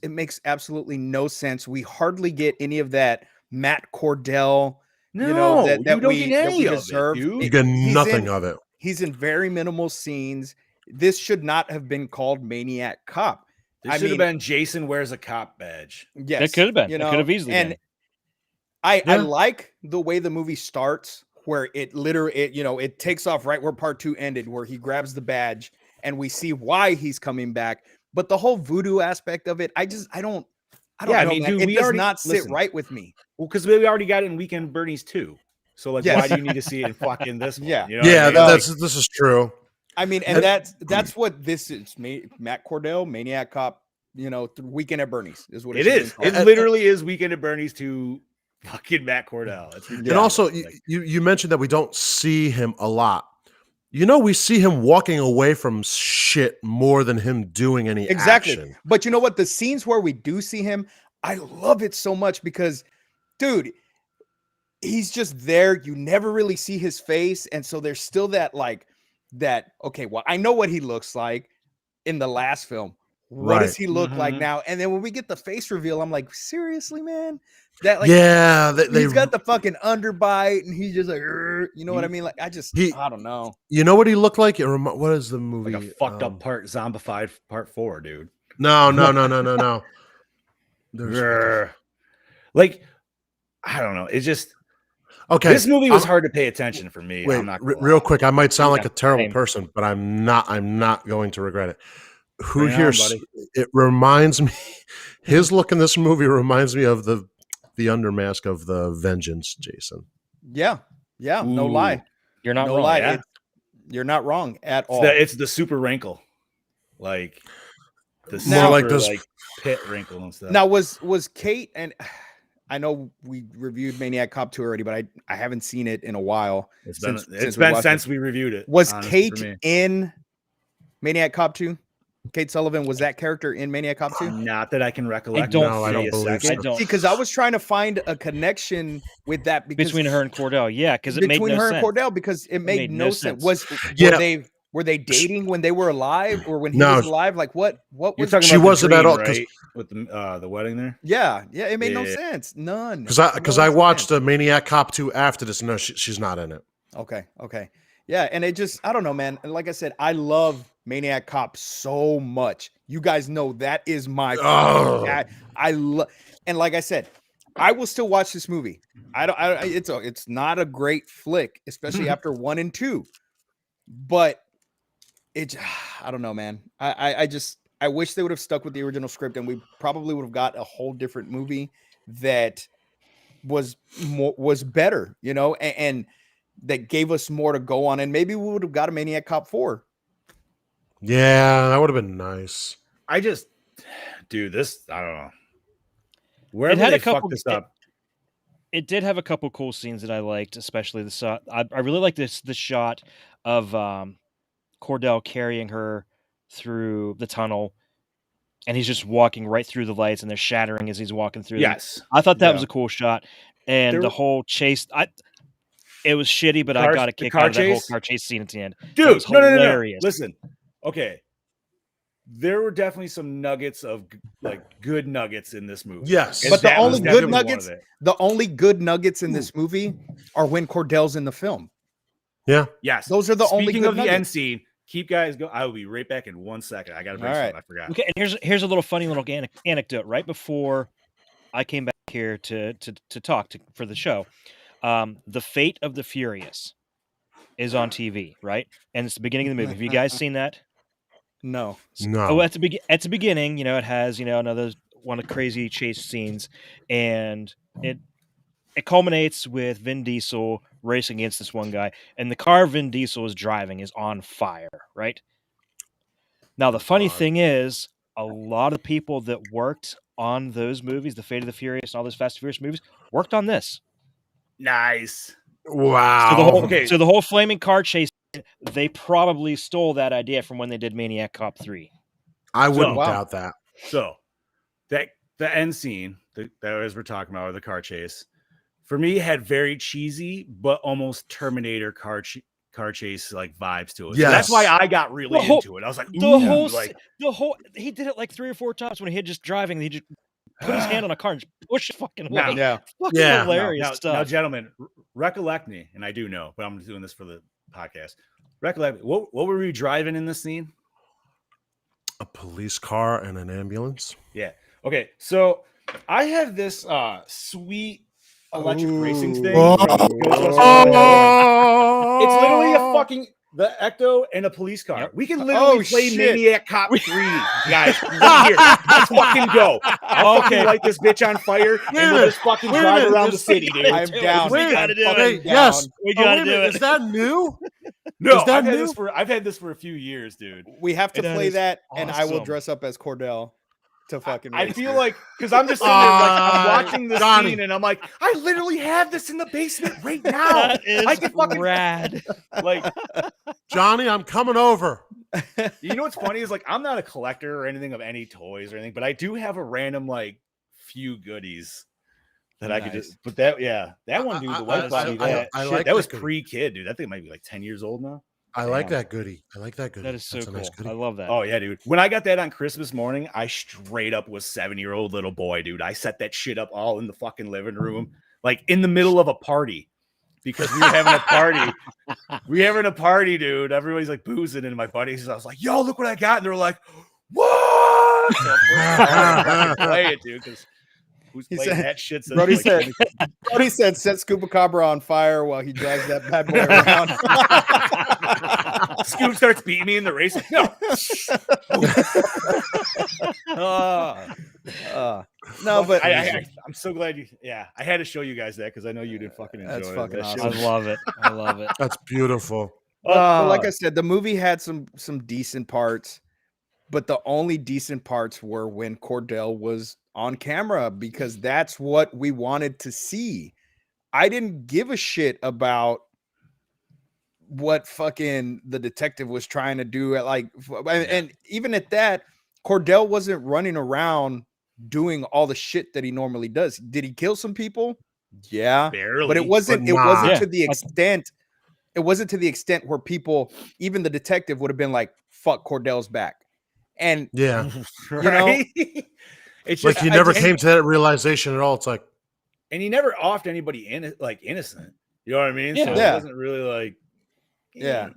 makes absolutely no sense. We hardly get any of that Matt Cordell, that we deserve. You get nothing of it. He's in very minimal scenes. This should not have been called Maniac Cop. This should have been Jason Wears a Cop Badge. Yes. It could have been. It could have easily been. I like the way the movie starts, where it literally, it takes off right where part 2 ended, where he grabs the badge and we see why he's coming back. But the whole voodoo aspect of it, I don't know. Man. Dude, it does not sit right with me. Well, because we already got it in Weekend Bernie's too. So why do you need to see it in fucking this one? Yeah. You know this is true. And that's what this is. Matt Cordell, Maniac Cop, Weekend at Bernie's is what it is. It literally is Weekend at Bernie's to fucking Matt Cordell. It's ridiculous. And also, you mentioned that we don't see him a lot. You know, we see him walking away from shit more than him doing any action. But you know what? The scenes where we do see him, I love it so much because, dude, he's just there. You never really see his face. And so there's still that, okay, well, I know what he looks like in the last film. What does he look like now? And then when we get the face reveal, I'm like, seriously, man? That he's got the fucking underbite, and he's just like, you know what I mean? Like, I don't know. You know what he looked like? What is the movie? Like a fucked up zombified part 4, dude. No. Like, I don't know. It's just okay. This movie was hard to pay attention for me. Wait, I'm not real quick. I might sound like a terrible same. person, but I'm not going to regret it. Who Bring it here? on, buddy. It reminds me. His look in this movie reminds me of the undermask of the Vengeance, Jason. Yeah, no lie. You're not no wrong. lie. Yeah. You're not wrong at all. It's the super wrinkle, like the More super, like this pit wrinkle and stuff. Now was Kate, and I know we reviewed Maniac Cop 2 already, but I haven't seen it in a while. It's been we since we reviewed it. Was honestly, Kate in Maniac Cop 2? Kate Sullivan, was that character in Maniac Cop 2? Not that I can recollect. I don't believe so. I don't. Because I was trying to find a connection with that Between her and Cordell, yeah, because it made no sense. Between her and Cordell, because it made no sense. Were they dating when they were alive, or when he was alive? Like what You're was talking she about wasn't at all, right? With the wedding there. Yeah, it made no sense. None. Because I watched the Maniac Cop 2 after this. No, she's not in it. Okay. Yeah, and it just, I don't know, man. And like I said, I love Maniac Cop so much. You guys know that is my I love, and like I said, I will still watch this movie. It's not a great flick, especially after 1 and 2. But I don't know, man. I wish they would have stuck with the original script, and we probably would have got a whole different movie that was better, you know, and that gave us more to go on, and maybe we would have got a Maniac Cop 4. Yeah, that would have been nice. I don't know. Wherever they fucked this up. It did have a couple cool scenes that I liked, especially the shot. I really like the shot of Cordell carrying her through the tunnel, and he's just walking right through the lights, and they're shattering as he's walking through. Yes, I thought that was a cool shot, and the whole chase. It was shitty, but I got a kick out of that whole car chase scene at the end. Dude, no. Listen, okay. There were definitely some nuggets of good nuggets in this movie. Yes, but the only good nuggets in this movie are when Cordell's in the film. Yeah. Yes. Those are the only good Speaking of nuggets. the end scene, keep guys going. I will be right back in 1 second. I got to bring something. I forgot. Okay, and here's a little funny little anecdote. Right before I came back here to talk for the show, The Fate of the Furious is on TV, right? And it's the beginning of the movie. Have you guys seen that? No. Oh, at the beginning, it has another one of crazy chase scenes, and it culminates with Vin Diesel racing against this one guy, and the car Vin Diesel is driving is on fire, right? Now, the funny thing is, a lot of people that worked on those movies, The Fate of the Furious and all those Fast and Furious movies, worked on this. Nice. Wow. So the whole flaming car chase, they probably stole that idea from when they did Maniac Cop 3. I wouldn't doubt that. So, the end scene that as we're talking about, or the car chase, for me had very cheesy but almost Terminator car chase like vibes to it. Yes. So that's why I got really into it. I was like, the whole he did it like 3 or 4 times when he had just driving, and he just put his hand on a car and just push it fucking away. Hilarious stuff. Now, gentlemen, recollect me, and I do know, but I'm doing this for the podcast. Recollect me. What were we driving in this scene? A police car and an ambulance. Yeah. Okay. So I have this sweet electric racing thing. It's literally a fucking the Ecto and a police car. Yep. We can literally play Maniac Cop 3, guys. Right here. Let's fucking go. I'll fucking light this bitch on fire and we'll just fucking drive around the city, dude. I'm down. We gotta do it. Yes. We gotta do it. Is that new? No, I've had this for a few years, dude. We have to play that, and I will dress up as Cordell to fucking. I feel like because I'm just sitting there, I'm watching this scene, and I'm like, I literally have this in the basement right now. That is I can fucking rad. Like, Johnny, I'm coming over. You know what's funny is like I'm not a collector or anything of any toys or anything, but I do have a random like few goodies that I could just. But that one dude, the wife bought me that. I Shit, like that was that goodie. pre-kid, dude. That thing might be like 10 years old now. I like that goodie. That is so That's a cool. nice goodie. I love that. Oh yeah, dude. When I got that on Christmas morning, I straight up was 7-year-old little boy, dude. I set that shit up all in the fucking living room, like in the middle of a party. Because we were having a party. We having a party, dude. Everybody's like boozing, and my buddies, I was like, yo, look what I got. And they were like, what? So I play it, dude, because who's playing that shit? Brody said, set Scoopacabra on fire while he drives that bad boy around. Scoop starts beating me in the race. Like, no. No, but I'm so glad you. Yeah, I had to show you guys that because I know you didn't fucking enjoy that's it. fucking That shit awesome. was- I love it. I love it. That's beautiful. But like I said, the movie had some decent parts, but the only decent parts were when Cordell was on camera because that's what we wanted to see. I didn't give a shit about what fucking the detective was trying to do and even at that, Cordell wasn't running around doing all the shit that he normally does. Did he kill some people? Yeah, barely, but it wasn't to the extent. It wasn't to the extent where people, even the detective, would have been like, "Fuck, Cordell's back," and Yeah, right? you know, it's like just he never came to that realization at all. It's like, and he never offed anybody innocent. You know what I mean? Yeah. So Yeah. it wasn't really like, yeah.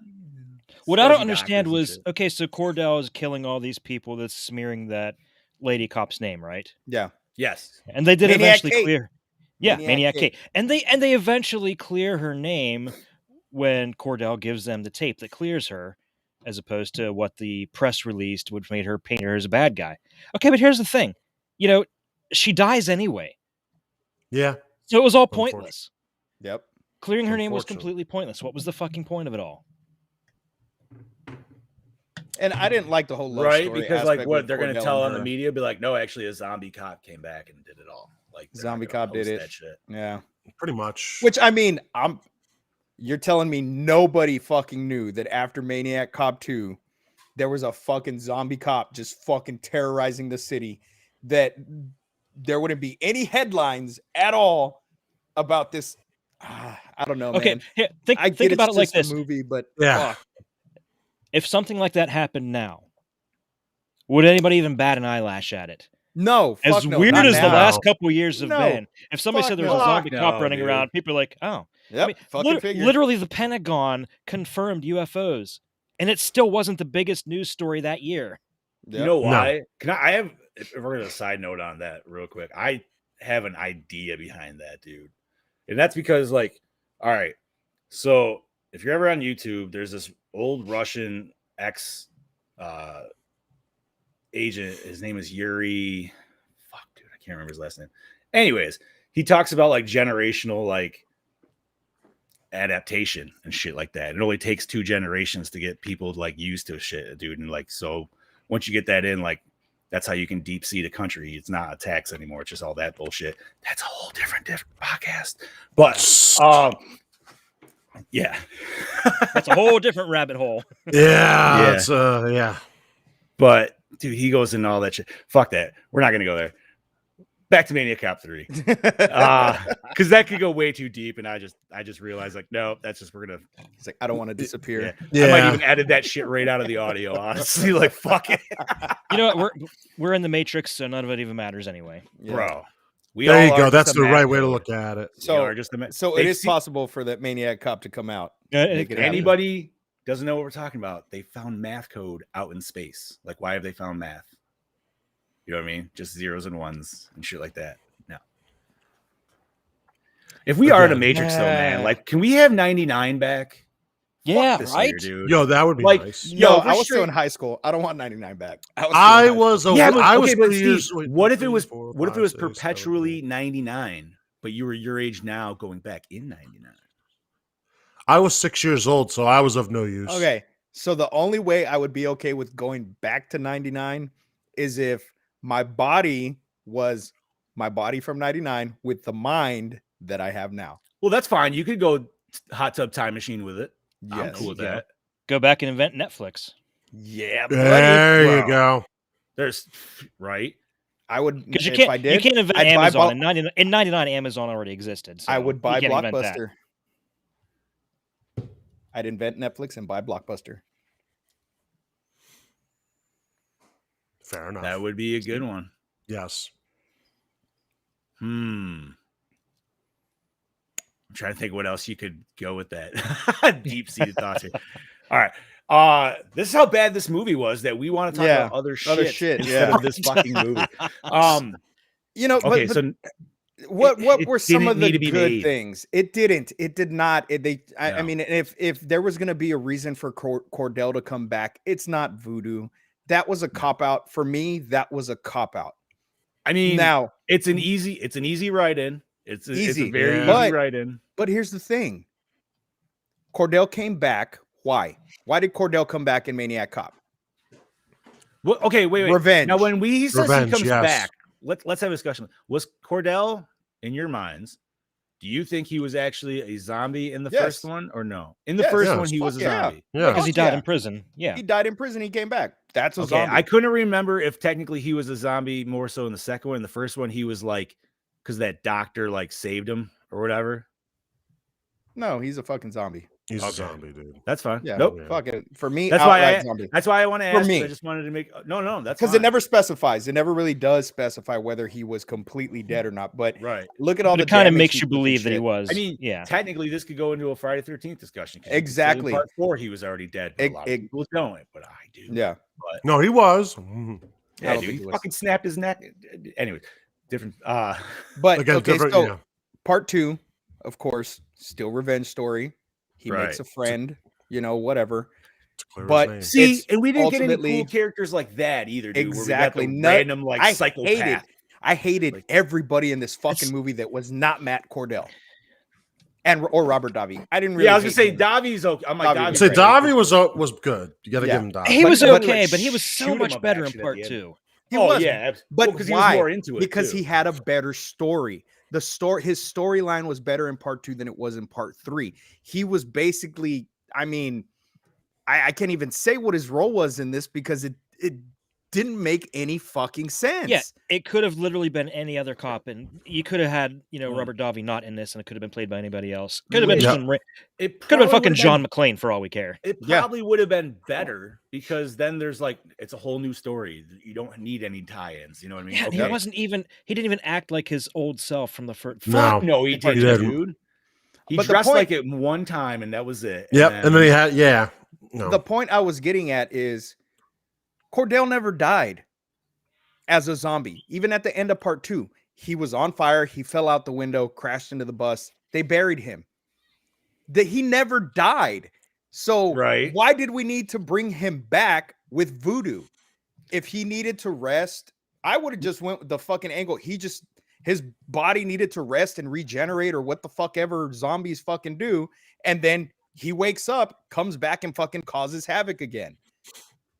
What I don't fuzzy understand doctors and was shit. okay, so Cordell is killing all these people that's smearing that lady cop's name, right? Yeah. Yes, And they did Maniac eventually Kate. clear. Yeah, Maniac Maniac Kate. Kate. And they eventually clear her name when Cordell gives them the tape that clears her, as opposed to what the press released, which made her paint her as a bad guy. Okay, but here's the thing. You know, she dies anyway. yeah, So it was all Unfortunate. pointless. Yep. Clearing her name was Unfortunately. completely pointless. What was the fucking point of it all? And I didn't like the whole love right? story Because like aspect what with they're gonna Cordell tell and on the her. media, be like, no, actually, a zombie cop came back and did it all. Like they're not Zombie gonna cop did post it. That shit. Yeah. pretty much. Which I mean, you're telling me nobody fucking knew that after Maniac Cop 2, there was a fucking zombie cop just fucking terrorizing the city, that there wouldn't be any headlines at all about this. I don't know, Okay, man. here, I think get about it it's like just this. a movie, but Yeah. fuck. If something like that happened now, would anybody even bat an eyelash at it? No, fuck As no, weird not as the now. last couple of years have No. been, if somebody Fuck said there was no. a zombie Fuck cop no, running dude. around, people are like, oh. Yep, fucking figured. Literally the Pentagon confirmed UFOs, and it still wasn't the biggest news story that year. Yep. You know why? Can I have? If we're gonna side note on that real quick, I have an idea behind that, dude, and that's because, like, all right, so if you're ever on YouTube, there's this old Russian ex agent. His name is Yuri. Fuck, dude, I can't remember his last name. Anyways, he talks about like generational like adaptation and shit like that. It only takes 2 generations to get people like used to shit, dude. And like, so once you get that in, like, that's how you can deep sea the country. It's not a tax anymore. It's just all that bullshit. That's a whole different podcast. But yeah. That's a whole different rabbit hole. Yeah, Yeah. it's yeah. But dude, he goes into all that shit. Fuck that. We're not gonna go there. Back to Maniac Cop 3. Because that could go way too deep, and I just realized, like, no, that's just we're gonna. He's like, I don't want to disappear. Yeah. I might even edit that shit right out of the audio. Honestly, like, fuck it, You know what? We're in the Matrix, so none of it even matters anyway. Yeah. bro. We There all you are go. just That's a the math right way to code. look at it. We So, are just a ma- so They've it is seen- possible for that Maniac Cop to come out. Uh, Make it happen. Anybody doesn't know what we're talking about? They found math code out in space. Like, why have they found math? You know what I mean? Just zeros and ones and shit like that. No. If we are in a Matrix, though, man, like, can we have 99 back? Yeah, Fuck this right? year, dude. Yo, that would be Like, nice. yo, No, if we're I was still in straight- high school. I don't want 99 back. I was a, Yeah, but, I was okay, but 3 Steve, years. wait, what if it 3, was 4, what if it 5, was 6, 7, perpetually 8. 99, but you were your age now going back in 99? I was 6 years old, so I was of no use. Okay. So the only way I would be okay with going back to 99 is if my body was my body from 99 with the mind that I have now. Well, that's fine. You could go hot tub time machine with it. I'm Yes. cool with Yeah. that. Go back and invent Netflix. Yeah, buddy. There you Well, go. There's right. I would Because if I did. you can't invent I'd buy Amazon. In 99, Amazon already existed. So I would buy you can't invent that. Blockbuster. I'd invent Netflix and buy Blockbuster. Fair enough. That would be a good one. Yes. I'm trying to think what else you could go with that. Deep-seated thoughts here. All right. This is how bad this movie was that we want to talk about other shit instead of this fucking movie. You know, okay, but so what it were some didn't of the need to be good made. things? It didn't. It did not. I No. mean, if there was going to be a reason for Cordell to come back, it's not voodoo. That was a cop out for me. That was a cop out. I mean, now it's an easy write in. It's a very Yeah. easy write in. But here's the thing. Cordell came back. Why? Why did Cordell come back in Maniac Cop? Well, okay, wait. Revenge. Now, when he says Revenge, he comes yes. back, let's have a discussion. Was Cordell in your minds? Do you think he was actually a zombie in the Yes. first one, or no? In the Yes. first Yes. one, he was a Fuck yeah. zombie. Yeah. Because he Fuck died yeah. in prison. Yeah. He died in prison. He came back. That's a Okay, zombie. I couldn't remember if technically he was a zombie more so in the second one. In the first one, he was like, because that doctor like saved him or whatever. No, he's a fucking zombie. He's Okay. a zombie, dude. That's fine. Yeah. Nope. Fuck it. For me, That's why outright zombie. That's why I want to For ask. me. I just wanted to make no. That's Because fine. it never specifies. It never really does specify whether he was completely dead or not. But right. look at all But the it kind of damage makes he you took and believe that he shit. was. I mean, yeah. technically, this could go into a Friday 13th discussion. 'cause you could say in Exactly. Part 4, he was already dead. But a lot of It- people don't, but I do. Yeah. But No, he was. Mhm. yeah, don't dude, think he he was. fucking snapped his neck. Anyway, different. But Again, okay, different, so yeah. part 2, of course, still revenge story. He makes a Right. friend, whatever. To clear his But name. See, It's and we didn't get any ultimately- cool characters like that either, dude. Exactly. Where we got the Nut- random like I psychopath. I hated Like- everybody in this fucking movie that was not Matt Cordell or Robert Davi. I didn't really. Yeah, I was gonna hate say him. Davi's okay. I'm like Davi Davi's was Say great. Davi was good. You got to Yeah. give him Davi. He But- was but- okay, like, but he was shoot so him much up better in action at part the end. 2. He Oh was. yeah, But because he was why? more into it. Because too. he had a better story. His storyline was better in part 2 than it was in part 3. He was basically, I mean, I can't even say what his role was in this because it didn't make any fucking sense. Yeah, it could have literally been any other cop, and you could have had, Robert Davi not in this, and it could have been played by anybody else. Could have been Yeah. some It could have been probably fucking would've John McClane for all we care. It Yeah. probably would have been better because then there's like it's a whole new story. You don't need any tie-ins. You know what I mean? Yeah, and Okay. he didn't even act like his old self from the first. No. No, he In part didn't, two. dude. He But the dressed point- like it one time, and that was it. Yep. And then he had, yeah. No. The point I was getting at is Cordell never died as a zombie. Even at the end of part 2, he was on fire. He fell out the window, crashed into the bus. They buried him. He never died. So Right. why did we need to bring him back with voodoo? If he needed to rest, I would have just went with the fucking angle. His body needed to rest and regenerate or what the fuck ever zombies fucking do. And then he wakes up, comes back and fucking causes havoc again.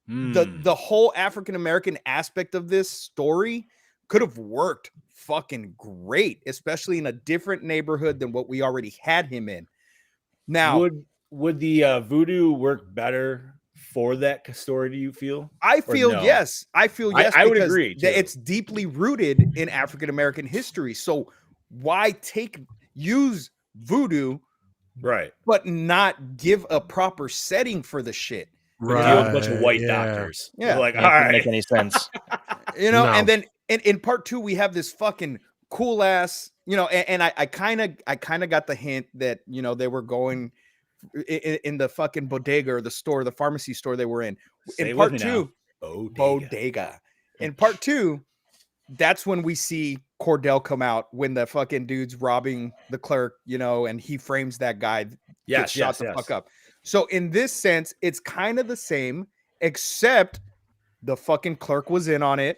The whole African American aspect of this story could have worked fucking great, especially in a different neighborhood than what we already had him in. Now, would the voodoo work better for that story? Do you feel? I or feel no? yes. I feel yes. I would because agree, too. It's deeply rooted in African American history. So why use voodoo, Right. but not give a proper setting for the shit? Because you have a bunch of white yeah. doctors. Yeah. Like, That all doesn't right. make any sense. No. And then in part 2, we have this fucking cool ass, and I kind of got the hint that, they were going in the fucking bodega or the store, the pharmacy store they were in. Say In it part with me 2, now. bodega. In part 2, that's when we see Cordell come out when the fucking dude's robbing the clerk, and he frames that guy, gets shot the fuck up. So in this sense, it's kind of the same, except the fucking clerk was in on it,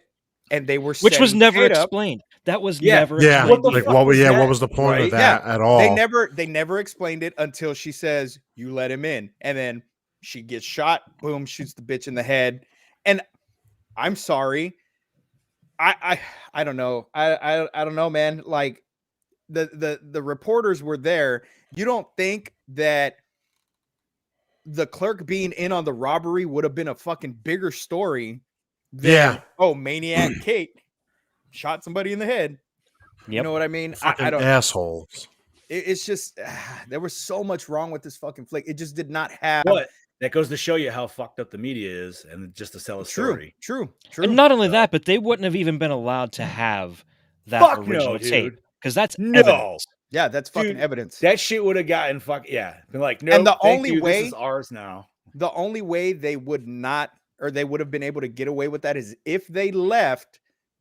and they were Which was setting never shit up. explained. That was Yeah. never Yeah. explained. What the either. fuck was that? What was the point Right? of that at all? They never explained it until she says, "You let him in," and then she gets shot. Boom, shoots the bitch in the head. And I'm sorry, I don't know. I don't know, man. Like the reporters were there. You don't think that the clerk being in on the robbery would have been a fucking bigger story than Maniac Kate shot somebody in the head. You know what I mean? Fucking I don't assholes. It's just there was so much wrong with this fucking flick. It just did not have. But that goes to show you how fucked up the media is, and just to sell a story. True. And not only that, but they wouldn't have even been allowed to have that original tape because that's evidence. Yeah, that's fucking evidence. That shit would have gotten been like, no. And the only way this is ours now. The only way they would not, or they would have been able to get away with that, is if they left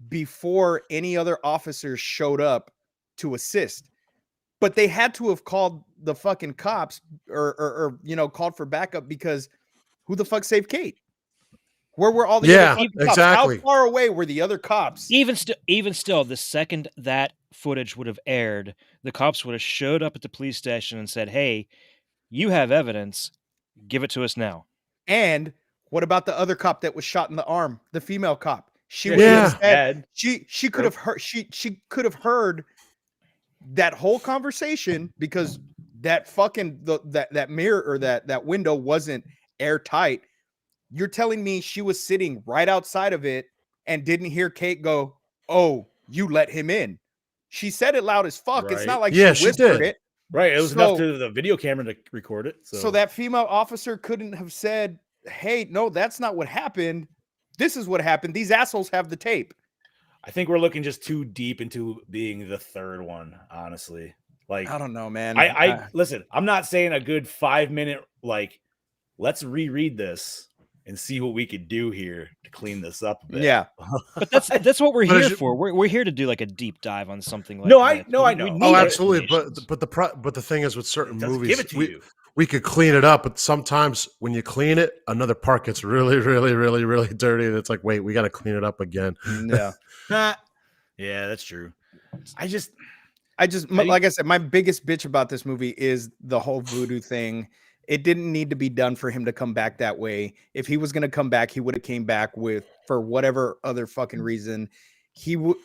before any other officers showed up to assist. But they had to have called the fucking cops or called for backup, because who the fuck saved Kate? Where were all the other cops? Exactly. How far away were the other cops? Even still, the second that footage would have aired, the cops would have showed up at the police station and said, "Hey, you have evidence. Give it to us now." And what about the other cop that was shot in the arm? The female cop. She could have heard. She could have heard that whole conversation, because that fucking that mirror or that window wasn't airtight. You're telling me she was sitting right outside of it and didn't hear Kate go, "Oh, you let him in"? She said it loud as fuck. Right. It's not like she whispered did. it. Right. It was enough to the video camera to record it. So that female officer couldn't have said, "Hey, no, that's not what happened. This is what happened. These assholes have the tape." I think we're looking just too deep into being the third one, honestly. Like, I don't know, man. I listen, I'm not saying a good 5-minute, like, let's reread this and see what we could do here to clean this up a bit. Yeah. But that's what we're here for. We're here to do like a deep dive on something like I know. Oh, absolutely. But the thing is, with certain movies, we could clean it up, but sometimes when you clean it, another part gets really, really, really, really dirty, and it's like, wait, we got to clean it up again. Yeah. Yeah, that's true. Like I said, my biggest bitch about this movie is the whole voodoo thing. It didn't need to be done for him to come back that way. If he was going to come back, he would have came back for whatever other fucking reason. He would,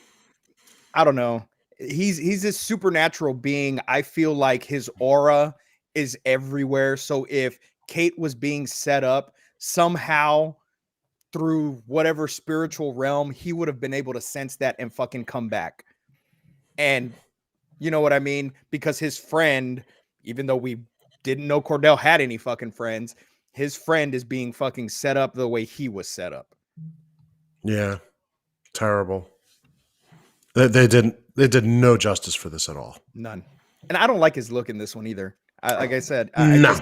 I don't know. He's this supernatural being. I feel like his aura is everywhere. So if Kate was being set up somehow through whatever spiritual realm, he would have been able to sense that and fucking come back. And you know what I mean? Because his friend, even though we didn't know Cordell had any fucking friends, his friend is being fucking set up the way he was set up. Yeah. Terrible. They did no justice for this at all. None. And I don't like his look in this one either. Like I said, no.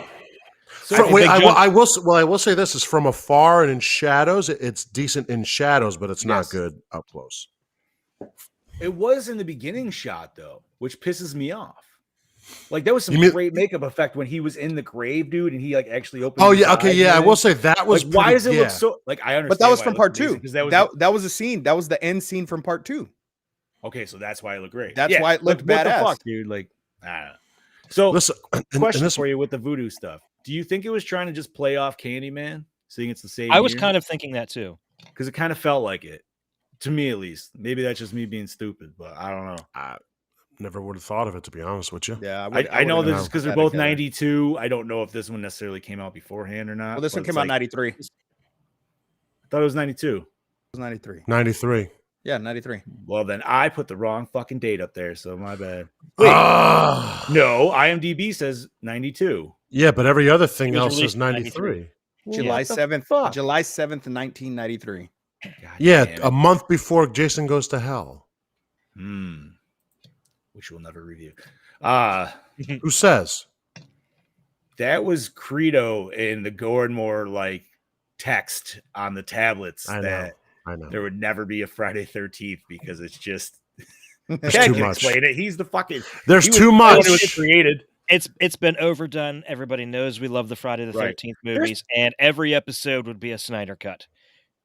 I will say this is from afar and in shadows. It's decent in shadows, but it's not good up close. It was in the beginning shot though, which pisses me off. Like that was some great makeup effect when he was in the grave, dude, and he like actually opened. Oh yeah, okay, yeah. I will say that was. Like, why does it look so? Like I understand, but that was from part 2. That was a scene. That was the end scene from part 2. Okay, so that's why it looked great. That's why it looked badass, what the fuck, dude. Like, I don't know. So, listen, question for you with the voodoo stuff: do you think it was trying to just play off Candyman, seeing it's the same? I was kind of thinking that too, because it kind of felt like it to me, at least. Maybe that's just me being stupid, but I don't know. I never would have thought of it, to be honst with you. Yeah, I know this is because they're both 92. I don't know if this one necessarily came out beforehand or not. Well, this one came out 93. I thought it was 92. It was 93. 93. Yeah, 93. Well, then I put the wrong fucking date up there, so my bad. Wait, no, IMDb says 92. Yeah, but every other thing else is 93. July 7th. July 7th, 1993. Yeah, a month before Jason Goes to Hell. Which we'll never review. Who says? That was Credo in the Gore and More like text on the tablets. I know. There would never be a Friday 13th because it's just There's too much. Explain it. He's the fucking. There's too much. It was created. It's been overdone. Everybody knows we love the Friday the 13th movies, and every episode would be a Snyder cut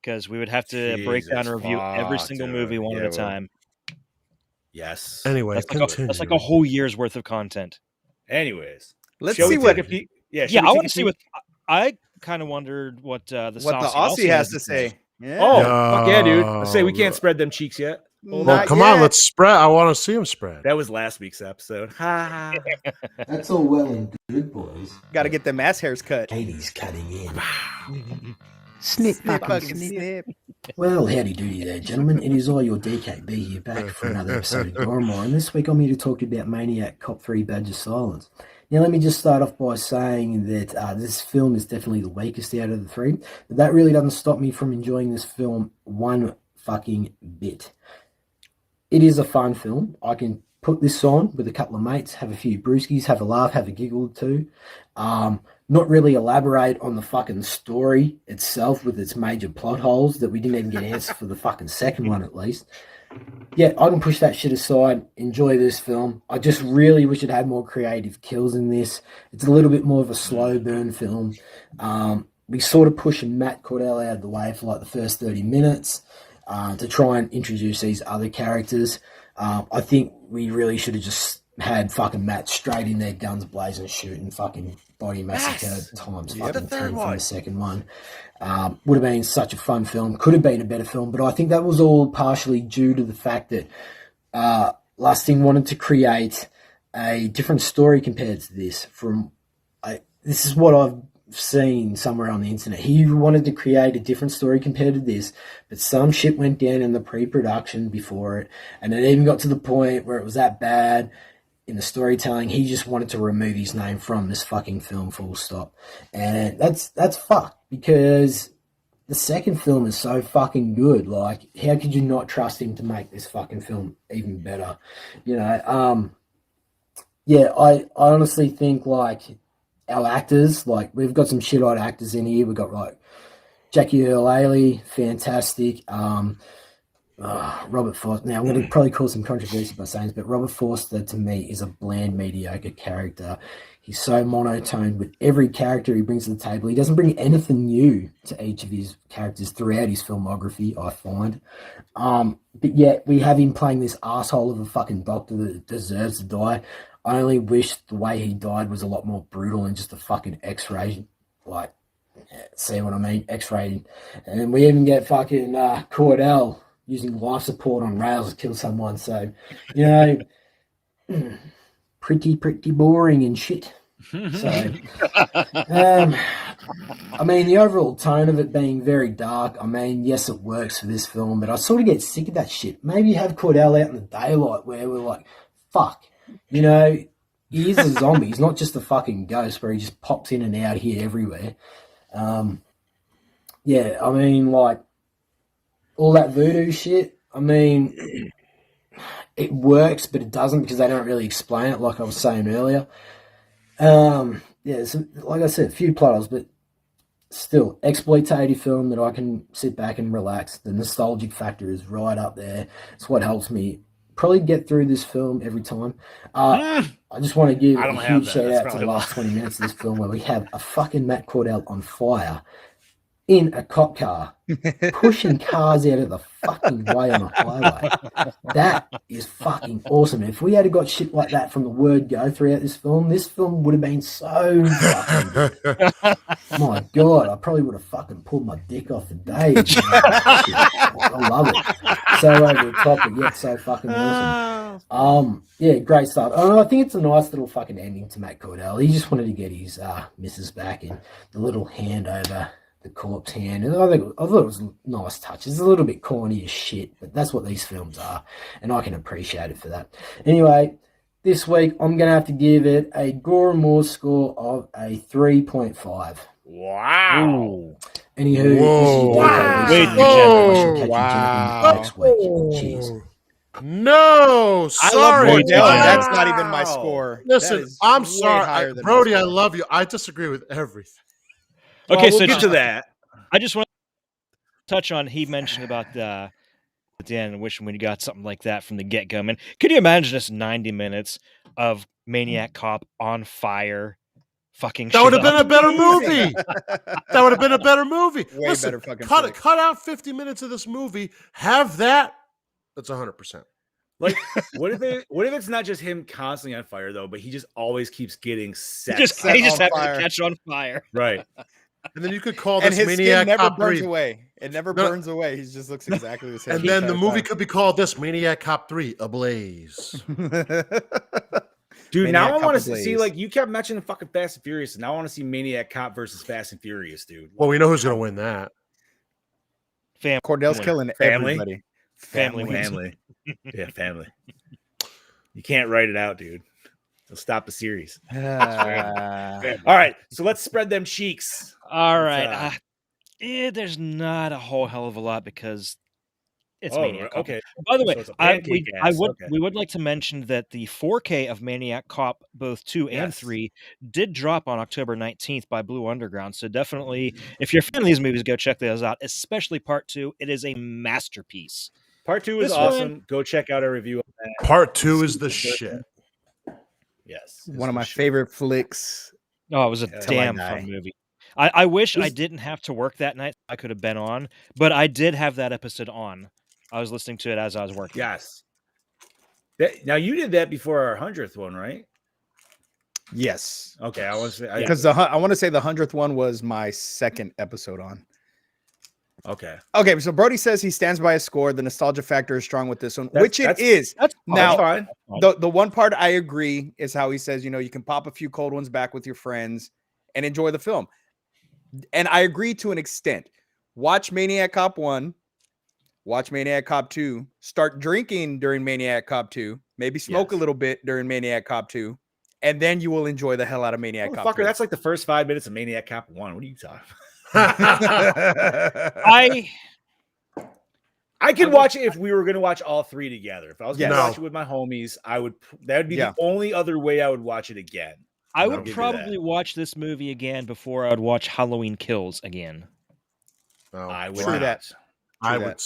because we would have to break down and review every single movie one at a time. Yes. Anyway, that's like a whole year's worth of content. Anyways, let's see what. I want to see what. I kind of wondered what the Aussie has to say. Yeah. Oh, fuck yeah, dude! I say we can't spread them cheeks yet. Well, Not come on, yet. let's spread. I want to see him spread. That was last week's episode. Ha. That's all well and good, boys. Got to get them ass hairs cut. Katie's cutting in. Snip, Snip, fucking fucking snip. snip. Well, howdy doody there, gentlemen. It is I, your DKB, here back for another episode of Gore, and this week I'm here to talk to you about Maniac Cop 3 Badge of Silence. Now, let me just start off by saying that this film is definitely the weakest out of the three, but that really doesn't stop me from enjoying this film one fucking bit. It is a fun film. I can put this on with a couple of mates, have a few brewskis, have a laugh, have a giggle too. Not really elaborate on the fucking story itself with its major plot holes that we didn't even get answers for the fucking second one at least. Yeah, I can push that shit aside, enjoy this film. I just really wish it had more creative kills in this. It's a little bit more of a slow burn film. We sort of push Matt Cordell out of the way for like the first 30 minutes to try and introduce these other characters. I think we really should have just had fucking Matt straight in there, guns blazing, shooting, fucking body massacre times fucking 10 from the second one. Would have been such a fun film. Could have been a better film, but I think that was all partially due to the fact that Lusting wanted to create a different story compared to this. This is what I've seen somewhere on the internet. He wanted to create a different story compared to this, but some shit went down in the pre-production before it, and it even got to the point where it was that bad in the storytelling, he just wanted to remove his name from this fucking film, full stop. And that's fucked, because the second film is so fucking good. Like, how could you not trust him to make this fucking film even better? You know, yeah, I honestly think, like, our actors, like, we've got some shit-eyed actors in here. We've got, like, Jackie Earle Haley, fantastic. Robert Forster. Now, I'm going to probably cause some controversy by saying this, but Robert Forster, to me, is a bland, mediocre character. He's so monotone with every character he brings to the table. He doesn't bring anything new to each of his characters throughout his filmography, I find. But yet, we have him playing this asshole of a fucking doctor that deserves to die. I only wish the way he died was a lot more brutal and just a fucking X-ray, like, see what I mean? X-rated. And we even get fucking Cordell using life support on rails to kill someone. So, you know, pretty boring and shit. So, I mean, the overall tone of it being very dark, I mean, yes, it works for this film, but I sort of get sick of that shit. Maybe have Cordell out in the daylight where we're like, fuck, you know, he is a zombie. He's not just a fucking ghost where he just pops in and out here everywhere. Yeah, I mean, like, all that voodoo shit, I mean, it works, but it doesn't because they don't really explain it, like I was saying earlier. Yeah, so, like I said, a few plot holes, but still, exploitative film that I can sit back and relax. The nostalgic factor is right up there. It's what helps me probably get through this film every time. I just want to give a huge shout out to the last 20 minutes of this film where we have a fucking Matt Cordell on fire in a cop car, pushing cars out of the fucking way on a highway. That is fucking awesome. If we had got shit like that from the word go throughout this film would have been so fucking good. My God, I probably would have fucking pulled my dick off the day. I love it. So over the top, but yet so fucking awesome. Yeah, great stuff. I think it's a nice little fucking ending to Matt Cordell. He just wanted to get his missus back and the little hand over the corpse hand. And I thought it was a nice touch. It's a little bit corny as shit, but that's what these films are, and I can appreciate it for that. Anyway, this week I'm going to have to give it a Gore and More score of a 3.5. Wow. Anywho, next week. Cheers. No, sorry. I love Cordell. That's not even my score. Listen, I'm sorry. Brody, I love you. I disagree with everything. Okay, well, so we'll get to that. I just want to touch on, he mentioned about at the end, wishing we got something like that from the get-go. I mean, could you imagine just 90 minutes of Maniac Cop on fire? Fucking that would have been a better movie. That would have been a better movie. Way better fucking cut out 50 minutes of this movie. Have that. That's 100%. Like, what if it's not just him constantly on fire though, but he just always keeps getting set. He just happens to catch on fire. Right. And then you could call this and his Maniac skin never Cop burns 3. away. It never burns away. He just looks exactly the same. And then the movie could be called this: Maniac Cop 3: Ablaze. Dude, Maniac now I want Cop to see, like, you kept mentioning fucking Fast and Furious, and now I want to see Maniac Cop versus Fast and Furious, dude. Well, we know who's going to win that. Cordell's killing everybody. Family. Yeah, family. You can't write it out, dude. They'll stop the series. All right, so let's spread them cheeks. All right. There's not a whole hell of a lot because it's Maniac Cop. Okay. By the way, So we would like to mention that the 4K of Maniac Cop, both 2 and 3, did drop on October 19th by Blue Underground. So definitely, if you're a fan of these movies, go check those out, especially Part 2. It is a masterpiece. Part 2 is awesome. Go check out our review of that. Part 2 is the shit. Yes. One of my favorite flicks. Oh, it was a damn fun movie. I wish I didn't have to work that night. I could have been on, but I did have that episode on. I was listening to it as I was working. Yes. Now you did that before our 100th one, right? Yes. Okay, I want to say because I want to say the 100th one was my second episode on. Okay. Okay, so Brody says he stands by his score. The nostalgia factor is strong with this one, which it is. That's fine. The one part I agree is how he says, you know, you can pop a few cold ones back with your friends and enjoy the film. And I agree to an extent. Watch Maniac Cop 1, watch Maniac Cop 2, start drinking during Maniac Cop 2, maybe smoke a little bit during Maniac Cop 2, and then you will enjoy the hell out of Maniac Cop 3. That's like the first 5 minutes of Maniac Cop 1. What are you talking I could watch it if we were going to watch all 3 together. If I was going to watch it with my homies, that would be the only other way I would watch it again. I would probably watch this movie again before I would watch Halloween Kills again. Oh, I would not. I would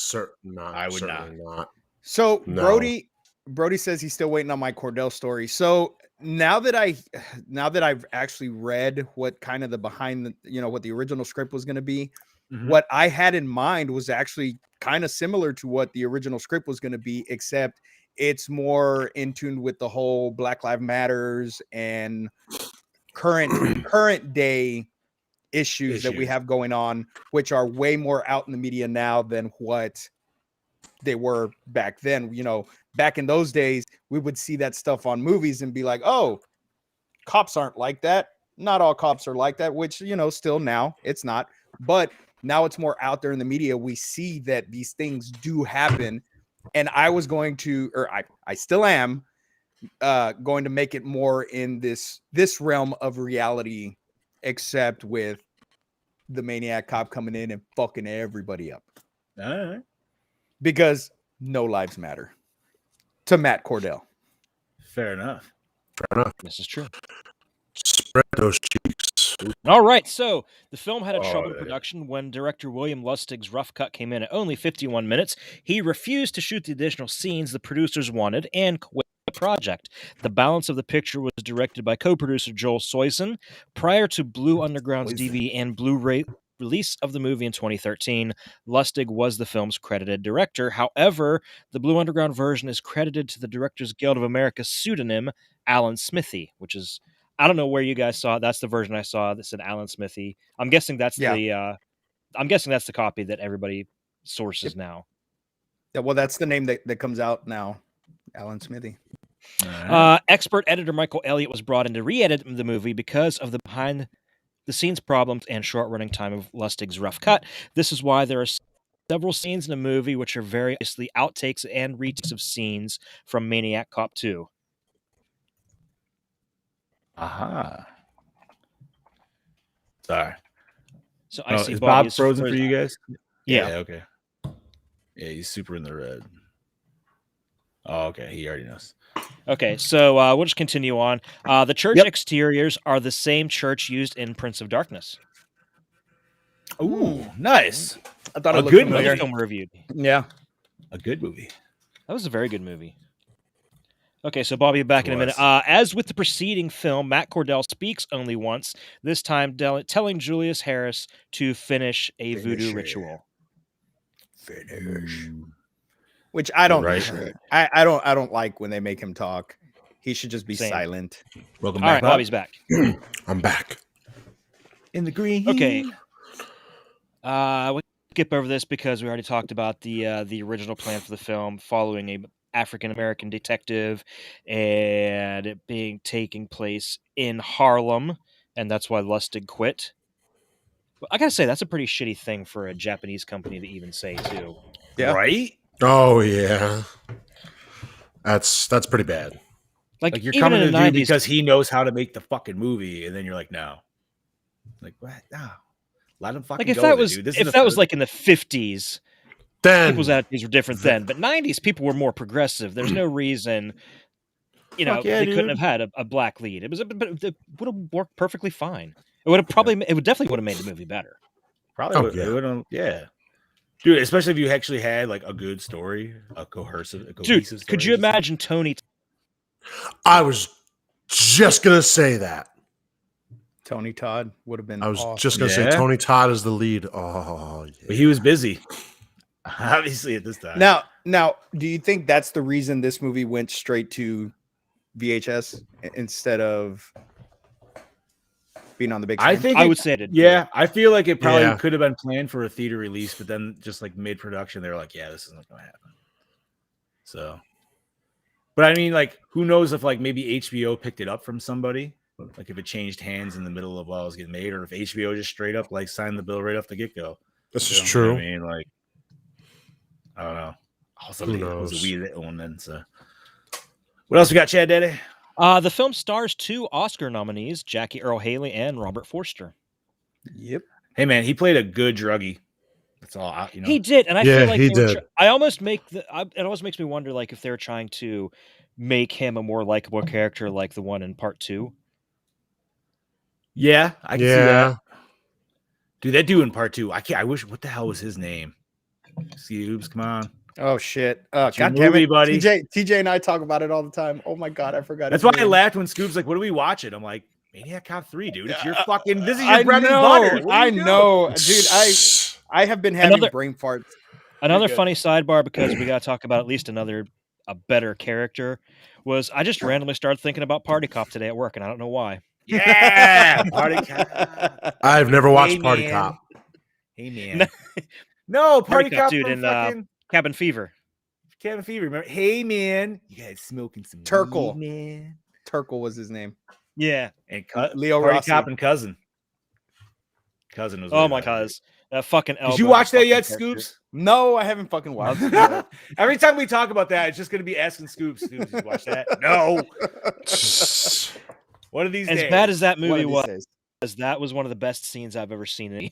not. So Brody says he's still waiting on my Cordell story. So now that I've actually read what kind of the behind the, what the original script was going to be, what I had in mind was actually kind of similar to what the original script was going to be, except it's more in tune with the whole Black Lives Matters and current day issues that we have going on, which are way more out in the media now than what they were back then. Back in those days, we would see that stuff on movies and be like, oh, cops aren't like that. Not all cops are like that, which, still now it's not. But now it's more out there in the media. We see that these things do happen. And I was going to, or I still am going to make it more in this realm of reality, except with the Maniac Cop coming in and fucking everybody up. All right. Because no lives matter to Matt Cordell. Fair enough. This is true. Spread those cheeks. All right, so the film had a troubled production when director William Lustig's rough cut came in at only 51 minutes. He refused to shoot the additional scenes the producers wanted and quit the project. The balance of the picture was directed by co-producer Joel Soyson. Prior to Blue Underground's DVD and Blu-ray release of the movie in 2013, Lustig was the film's credited director. However, the Blue Underground version is credited to the Directors Guild of America's pseudonym, Alan Smithy, which is, I don't know where you guys saw it. That's the version I saw that said Alan Smithy. I'm guessing that's the copy that everybody sources now. Yeah, well, that's the name that comes out now, Alan Smithy. Expert editor Michael Elliott was brought in to re-edit the movie because of the behind-the-scenes problems and short-running time of Lustig's rough cut. This is why there are several scenes in the movie which are variously outtakes and retakes of scenes from Maniac Cop 2. Aha. Sorry. So I see is Bob frozen for you guys? Yeah. Okay. Yeah, he's super in the red. Oh, okay. He already knows. Okay, so we'll just continue on. The church exteriors are the same church used in Prince of Darkness. Ooh, nice. I thought a good movie. Film reviewed. Yeah, a good movie. That was a very good movie. Okay, so Bobby, back in a minute. As with the preceding film, Matt Cordell speaks only once, this time telling Julius Harris to finish a voodoo ritual. Finish. Which I don't. I don't like when they make him talk. He should just be silent. Welcome back. All right, Bobby's back. I'm back. In the green. Okay. We skip over this because we already talked about the original plan for the film, following a African American detective, and it being taking place in Harlem, and that's why Lustig quit. But I gotta say, that's a pretty shitty thing for a Japanese company to even say, too. Yeah. Right? Oh yeah, that's pretty bad. Like you're even coming in to the the 90s, dude because he knows how to make the fucking movie, and then you're like, no. Like, what? No. Let him fucking like if go that with was it, dude. if that was like in the 50s, people's Then attitudes were different then. But 90s, people were more progressive. There's no reason, Fuck yeah, they couldn't dude. have had a black lead. It would have worked perfectly fine. It would definitely would have made the movie better. Probably Oh, would, yeah. it would have, yeah. Dude, especially if you actually had like a good story, a cohesive Dude, story. could you imagine Tony? I was just gonna say that. Tony Todd would have been I was awesome. just gonna say Yeah. Tony Todd is the lead. Oh, yeah. But he was busy. Obviously at this time. Now, do you think that's the reason this movie went straight to VHS instead of being on the big screen? I think I would say it. Yeah, I feel like it probably Yeah. could have been planned for a theater release, but then just like mid production, they were like, yeah, this isn't gonna happen. So, but I mean, like, who knows if like maybe HBO picked it up from somebody, like if it changed hands in the middle of while it was getting made, or if HBO just straight up like signed the bill right off the get go. This is You know true. what I mean, like, I don't know. Also, Who it was a knows? wee little one then. So, what else we got, Chad Daddy? The film stars 2 Oscar nominees, Jackie Earle Haley and Robert Forster. Yep. Hey man, he played a good druggie. That's all. You know, He did, and I Yeah, feel like he they were did. I almost make the. It almost makes me wonder, like, if they're trying to make him a more likable character, like the one in part 2. yeah, I can see Yeah. that. Dude, that dude in part 2, I can't. I wish. What the hell was his name? Scoobs, come on. Oh shit! It's your God damn movie, it, buddy. TJ and I talk about it all the time. Oh my god, I forgot. That's his why I name. laughed when Scoob's like, "What are we watching?" I'm like, "Maniac Cop 3, dude. It's your fucking. This is I your bread and know, butter." What are I you doing? know, dude. I have been having Another- brain farts. Another good. funny sidebar, because we got to talk about at least a better character, was I just randomly started thinking about Party Cop today at work, and I don't know why. Yeah, Party Cop. I've never watched Hey, Party man. Cop. Hey man, no Party Cop, dude, from in fucking Cabin Fever. Cabin Fever. Remember? Hey man, you guys smoking some Turkle. weed, man? Turkle was his name. Yeah. And Leo Party Rossi. Cop and Cousin. Cousin was. Oh way my better. god, that fucking. Did you watch that yet, Scoops? No, I haven't fucking watched it yet. Every time we talk about that, it's just going to be asking Scoops. Scoops, did you watch that? No. One of these As days. bad as that One movie of these was, days. that was one of the best scenes I've ever seen. It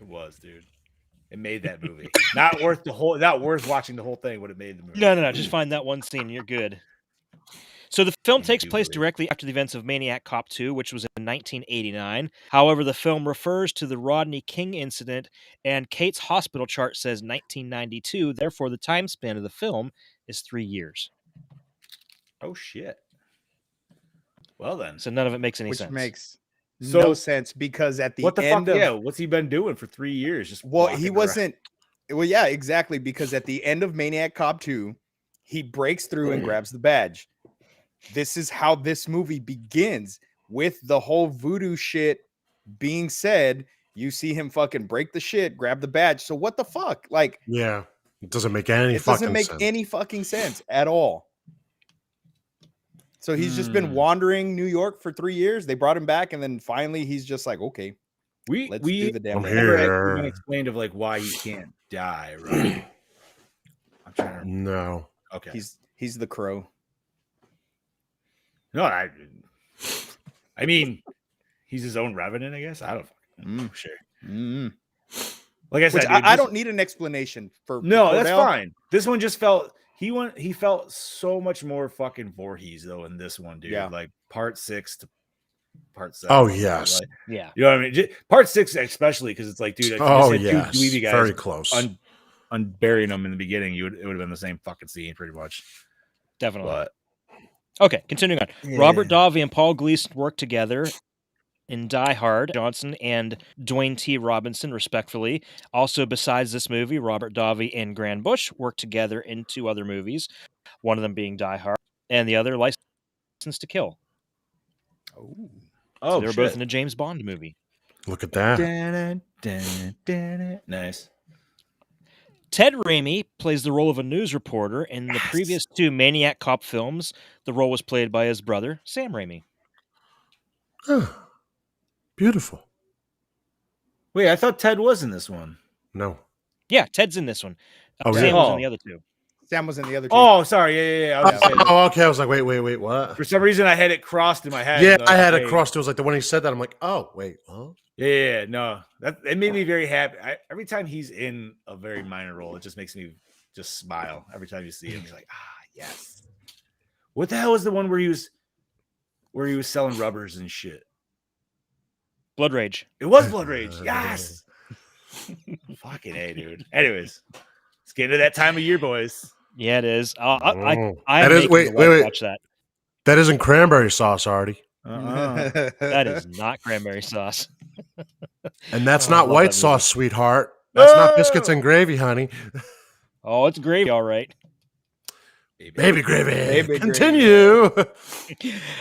was, dude. It made that movie. Not worth watching the whole thing, but it made the movie. No. Just find that one scene. You're good. So the film takes place Indubitably. directly after the events of Maniac Cop 2, which was in 1989. However, the film refers to the Rodney King incident, and Kate's hospital chart says 1992. Therefore, the time span of the film is 3 years. Oh shit. Well then. So none of it makes any Which sense. makes So- no sense because at the What the end fuck? of Yeah, what's he been doing for 3 years? Just well, walking he around? wasn't. Well, yeah, exactly. Because at the end of Maniac Cop 2, he breaks through and grabs the badge. This is how this movie begins, with the whole voodoo shit being said. You see him fucking break the shit, grab the badge. So what the fuck? Like, Yeah. It doesn't make any it fucking doesn't make sense. any fucking sense at all. So he's just been wandering New York for 3 years. They brought him back, and then finally he's just like, okay, let's do the damn I'm thing. never here. actually been explained of like why he can't die, right? I'm trying to. No. Okay. He's the crow. No, I mean, he's his own revenant, I guess. I don't fucking know. Sure. Like I said, Which dude, I this- don't need an explanation for. No, that's Cordell. fine. This one just felt he felt so much more fucking Voorhees though in this one, dude. Yeah. Like part 6 to part 7. Oh, yes. Like, Yeah. you know what I mean? Part 6 especially because it's like, dude, if you Oh, just had yes. two dweeby guys Very close. unburying them in the beginning, it would have been the same fucking scene pretty much. Definitely. But Okay, continuing on. Yeah. Robert Davi and Paul Gleason worked together in Die Hard, Johnson and Dwayne T. Robinson, respectively. Also, besides this movie, Robert Davi and Gran Bush worked together in 2 other movies, one of them being Die Hard, and the other License to Kill. Oh, So they were both in a James Bond movie. Look at that. Nice. Ted Raimi plays the role of a news reporter. In the previous 2 Maniac Cop films, the role was played by his brother, Sam Raimi. Beautiful. Wait, I thought Ted was in this one. No. Yeah, Ted's in this one. Oh, Sam yeah. was in the other 2. Sam was in the other 2. Oh, sorry. Yeah. I was just saying, Oh, okay. I was like, wait, what? for some reason, I had it crossed in my head. Yeah, I had it crossed. It was like the when he said that, I'm like, oh, wait, huh? Yeah, no. It made me very happy. Every time he's in a very minor role, it just makes me just smile. Every time you see him, he's like, yes. What the hell was the one where he was selling rubbers and shit? Blood Rage. It was Blood Rage. Yes. Fucking A, dude. Anyways, let's get into that time of year, boys. Yeah, it is. Wait. Watch that. That isn't cranberry sauce, Artie. That is not cranberry sauce. And that's not white sauce, sweetheart. That's not biscuits and gravy, honey. Oh, it's gravy, all right. Baby gravy. Continue.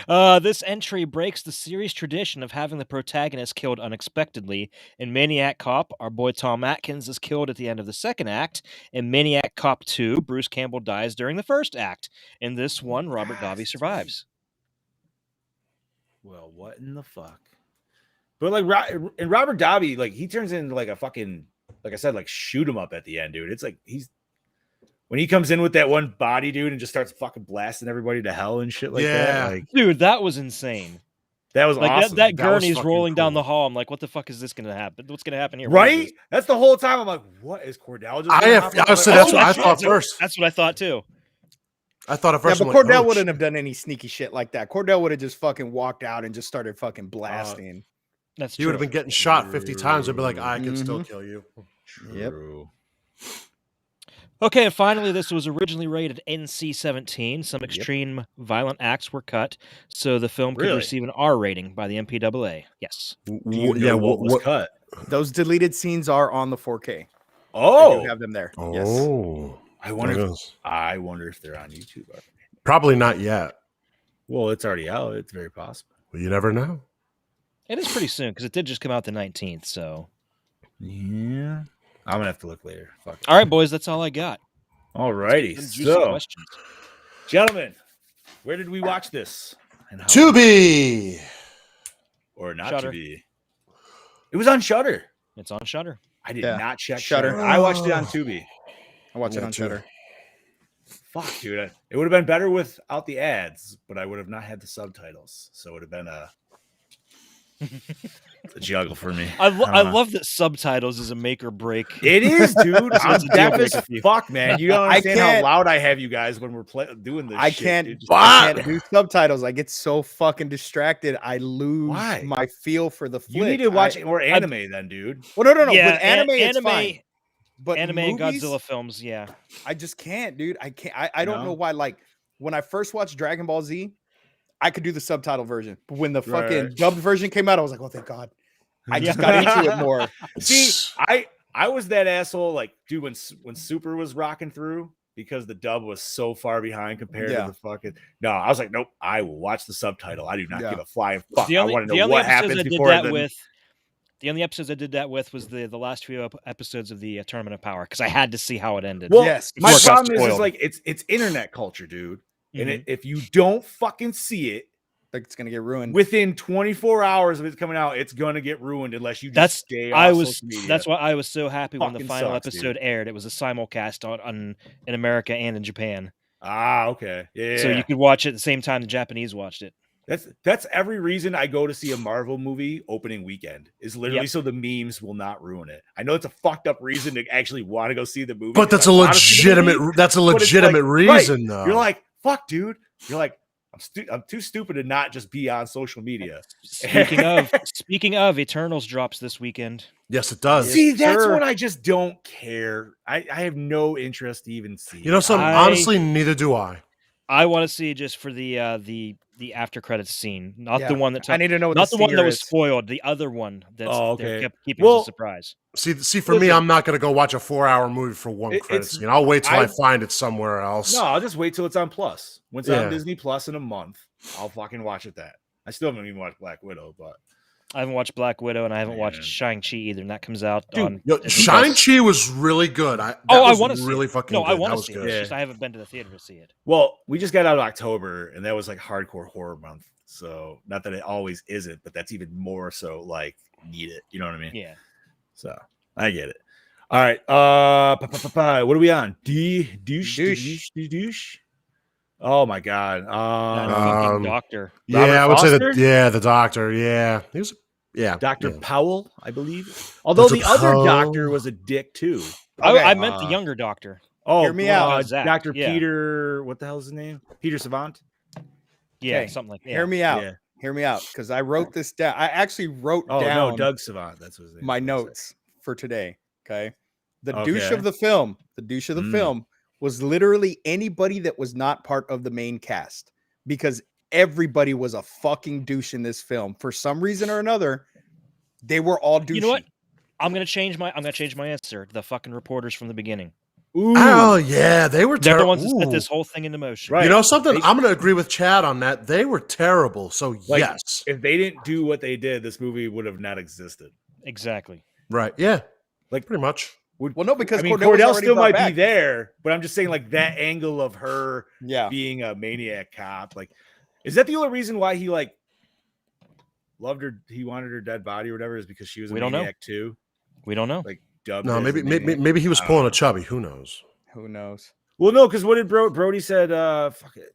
This entry breaks the series tradition of having the protagonist killed unexpectedly. In Maniac Cop, our boy Tom Atkins is killed at the end of the second act. In Maniac Cop 2, Bruce Campbell dies during the first act. In this one, Robert Davi survives. Well, what in the fuck? But like, and Robert Davi, like, he turns into like a fucking, like I said, like shoot him up at the end, dude. It's like when he comes in with that one body, dude, and just starts fucking blasting everybody to hell and shit like that. Like, dude, that was insane. That was like awesome. That gurney's rolling down the hall. I'm like, what the fuck is this going to happen? What's going to happen here? Right? That's the whole time. I'm like, what is Cordell? That's what I thought first. That's what I thought too. I thought at first. Yeah, but Cordell wouldn't have done any sneaky shit like that. Cordell would have just fucking walked out and just started fucking blasting. That's he would have been getting shot 50 times and be like, I can still kill you. True. Okay, and finally, this was originally rated NC-17. Some extreme violent acts were cut, so the film could receive an R rating by the MPAA. Yes. What was cut? Those deleted scenes are on the 4K. Oh, I do have them there. Oh, yes. I wonder if they're on YouTube. Probably not yet. Well, it's already out. It's very possible. Well, you never know. It is pretty soon because it did just come out the 19th. So, yeah, I'm gonna have to look later. Fuck it. All right, boys, that's all I got. All righty, so gentlemen, where did we watch this? And Tubi or not Shudder. Tubi? It was on Shudder. It's on Shudder. I did not check Shudder. I watched it on Tubi. I watched it on Shudder. Fuck, dude. It would have been better without the ads, but I would have not had the subtitles. So it would have been a juggle for me. I love that subtitles is a make or break. It is, dude. I'm deaf as fuck, man. You don't understand how can't- loud I have you guys when we're doing this. I shit, can't, dude. I can't do subtitles. I get so fucking distracted. I lose Why? my feel for the flick. You need to watch more anime then, dude. Well, no. Yeah, With anime, it's fine. But anime movies, and Godzilla films, yeah. I just can't, dude. I can't. I don't know why. Like when I first watched Dragon Ball Z, I could do the subtitle version. But when the fucking dubbed version came out, I was like, oh, thank God. I just got into it more. See, I was that asshole, like, dude, when Super was rocking through, because the dub was so far behind compared to the fucking. No, I was like, nope, I will watch the subtitle. I do not give a flying fuck. I want to know what happens before the only episodes I did that with was the last few episodes of the Tournament of Power because I had to see how it ended. Well, yes, my problem is like it's internet culture, dude. Mm-hmm. And if you don't fucking see it, like it's gonna get ruined within 24 hours of it coming out. It's gonna get ruined unless you just stay off social media. That's why I was so happy when the Fucking final sucks, episode aired. It was a simulcast on in America and in Japan. Ah, okay, yeah. So you could watch it at the same time the Japanese watched it. That's every reason I go to see a Marvel movie opening weekend is literally so the memes will not ruin it. I know it's a fucked up reason to actually want to go see the movie, but that's a legitimate reason, though. You're like, fuck, dude. You're like, I'm too stupid to not just be on social media. Speaking of, Eternals drops this weekend. Yes, it does. See, that's when I just don't care. I have no interest to even see. You know something? Honestly, neither do I. I want to see just for the after credits scene, not the one that I need to know what not the one that was is. spoiled, the other one that's they kept keeping as a surprise. See, for me, I'm not going to go watch a 4-hour movie for one credit scene. I'll wait till I find it somewhere else. No, I'll just wait till it's on Plus. When it's on Disney Plus in a month, I'll fucking watch it. I still haven't even watched Black Widow, but I haven't watched Black Widow, and I haven't watched Man. Shang-Chi either, and that comes out Dude, on. Yo, Disney Shang-Chi was really good. I was want to see really it. fucking No, good. I want That to was see good. it. It's just I haven't been to the theater to see it. Well, we just got out of October, and that was like hardcore horror month. So not that it always isn't, but that's even more so like need it. You know what I mean? Yeah. So I get it. All right. What are we on? Douche. Oh my god. That fucking doctor. Yeah, Robert I would say that. Foster? Yeah, the doctor. Yeah, he was. Yeah, Dr. yeah. Powell, I believe. Although Dr. the other Powell. doctor was a dick too. Okay. I meant the younger doctor. Oh, Hear me out. Zach, Dr. yeah. Peter, what the hell's his name? Peter Savant? Yeah, Okay, something like that. Hear me out. Yeah. Hear me out, because I wrote this down. I actually wrote Oh down no, Doug Savant. That's what his name. my is. notes for today. Okay. The douche Okay. of the film, was literally anybody that was not part of the main cast, because everybody was a fucking douche in this film. For some reason or another, they were all douchey. You know what? I'm gonna change my answer. The fucking reporters from the beginning. Ooh. Oh yeah, they were They're the terrible. ones that set this whole thing into motion. Right. You know something? They- I'm going to agree with Chad on that. They were terrible. So Like, yes, if they didn't do what they did, this movie would have not existed. Exactly. right? Yeah, Like pretty much. Well, no, because I mean, Cordell, was Cordell already still brought might back. be there, but I'm just saying, like, that angle of her Yeah. being a maniac cop, like, is that the only reason why he like loved her? He wanted her dead body or whatever, is because she was a We don't know. maniac too. We don't know. Like, dubbed No, as maybe a maniac. maybe he was I don't pulling know. a chubby. Who knows? Who knows? Well, no, because what did Brody said? Fuck it.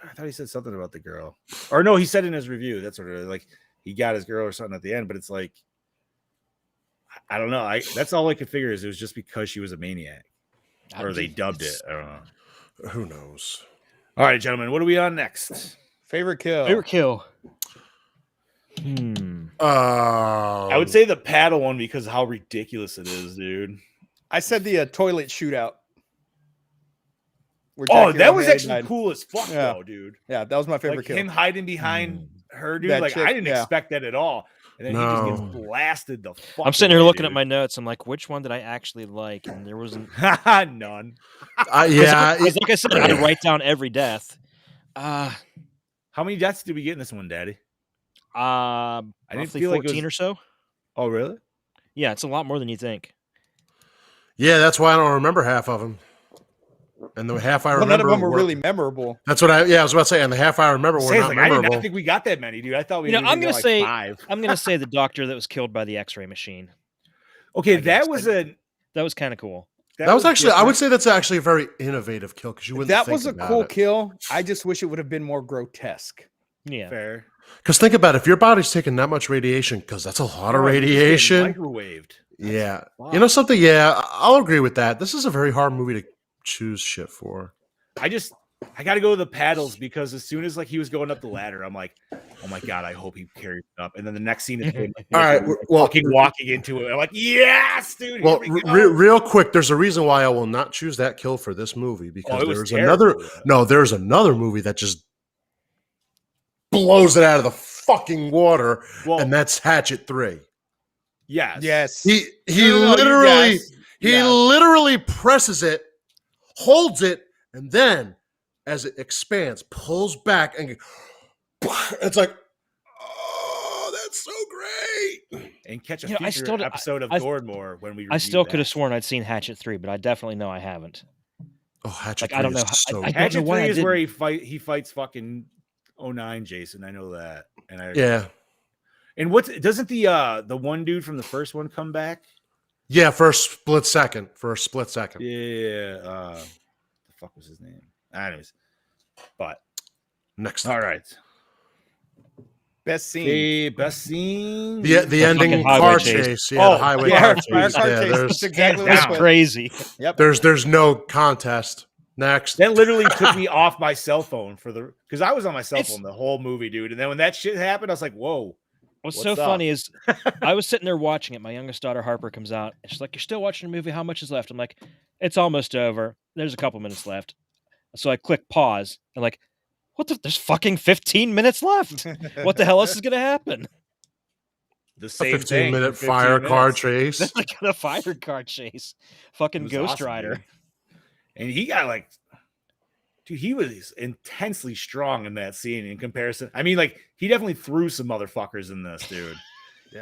I thought he said something about the girl, or no, he said in his review. That's sort of like he got his girl or something at the end. But it's like, I don't know. That's all I could figure is it was just because she was a maniac, or they dubbed it. I don't know. Who knows? All right, gentlemen, what are we on next? Favorite kill. Favorite kill. I would say the paddle one because of how ridiculous it is, dude. I said the toilet shootout. where Oh, Jackie that was O'Hara actually died. cool as fuck, Yeah. though, dude. Yeah, that was my favorite Like kill. him hiding behind her, dude. That Like chick, I didn't yeah. expect that at all, and then he just gets blasted the fuck. I'm sitting here away, looking at dude. my notes. I'm like, which one did I actually like? And there wasn't none. Yeah, Because like I said, I write down every death. How many deaths did we get in this one, Daddy? I didn't roughly feel like it 14 was- or so. Oh, really? Yeah, it's a lot more than you think. yeah, that's why I don't remember half of them. And the half I Well, remember, none of them were really memorable. That's what I was about to say. And the half I remember were Say's not like, I did memorable. not think we got that many, dude. I thought we. You know, were I'm gonna gonna go, like, say 5. I'm gonna say the doctor that was killed by the X-ray machine. Okay, I that guess. was That was kind of cool. That was actually, I different. would say that's actually a very innovative kill because you wouldn't. That think was a about cool it. kill. I just wish it would have been more grotesque. Yeah. fair. Because think about it, if your body's taking that much radiation, because that's a lot of Right, you're just getting radiation. microwaved. Yeah, Wow. you know something. Yeah, I'll agree with that. This is a very hard movie to choose shit for. I got to go with the paddles because as soon as like he was going up the ladder, I'm like, oh my god, I hope he carries it up. And then the next scene is him, All right, well, fucking walking into it. I'm like, yes, dude. Well, here we go. real quick, there's a reason why I will not choose that kill for this movie because it was there's terrible, another. yeah. No, there's another movie that just blows it out of the fucking water, Well, and that's Hatchet 3. yes, Yes. He No, no, you literally guys- he yeah. literally presses it, holds it, and then as it expands, pulls back and it's like, oh, that's so great. and catch a You know, I future still- episode of I- Gore and More when we. I still review could have that. sworn I'd seen Hatchet 3, but I definitely know I haven't. Oh, Hatchet Like, I don't 3 know is how- so I don't Hatchet know why 3 I is where didn't. he fights fucking 09 Jason. I know that, and I yeah. And what doesn't the one dude from the first one come back? Yeah, for a split second. Yeah, the fuck was his name? Anyways, but Next. all right. Best scene. The best scene. The ending fucking highway car chase. chase. Yeah, Oh, the highway yeah, car Fire chase. car Yeah, chase. there's That's exactly what Hands I down. put. Crazy. Yep. there's no contest. Next. That literally took me off my cell phone because I was on my cell It's- phone the whole movie, dude. And then when that shit happened, I was like, whoa. What's What's so up? funny is I was sitting there watching it. My youngest daughter Harper comes out and she's like, "You're still watching the movie? How much is left?" I'm like, "It's almost over. There's a couple minutes left." So I click pause and like, what the? There's fucking 15 minutes left. What the hell else is gonna happen? The A same 15-minute thing. fire 15 car minutes. chase. That's like a fire car chase. Fucking It was Ghost awesome, Rider. dude. And he got like, dude, he was intensely strong in that scene in comparison. I mean, like, he definitely threw some motherfuckers in this, dude.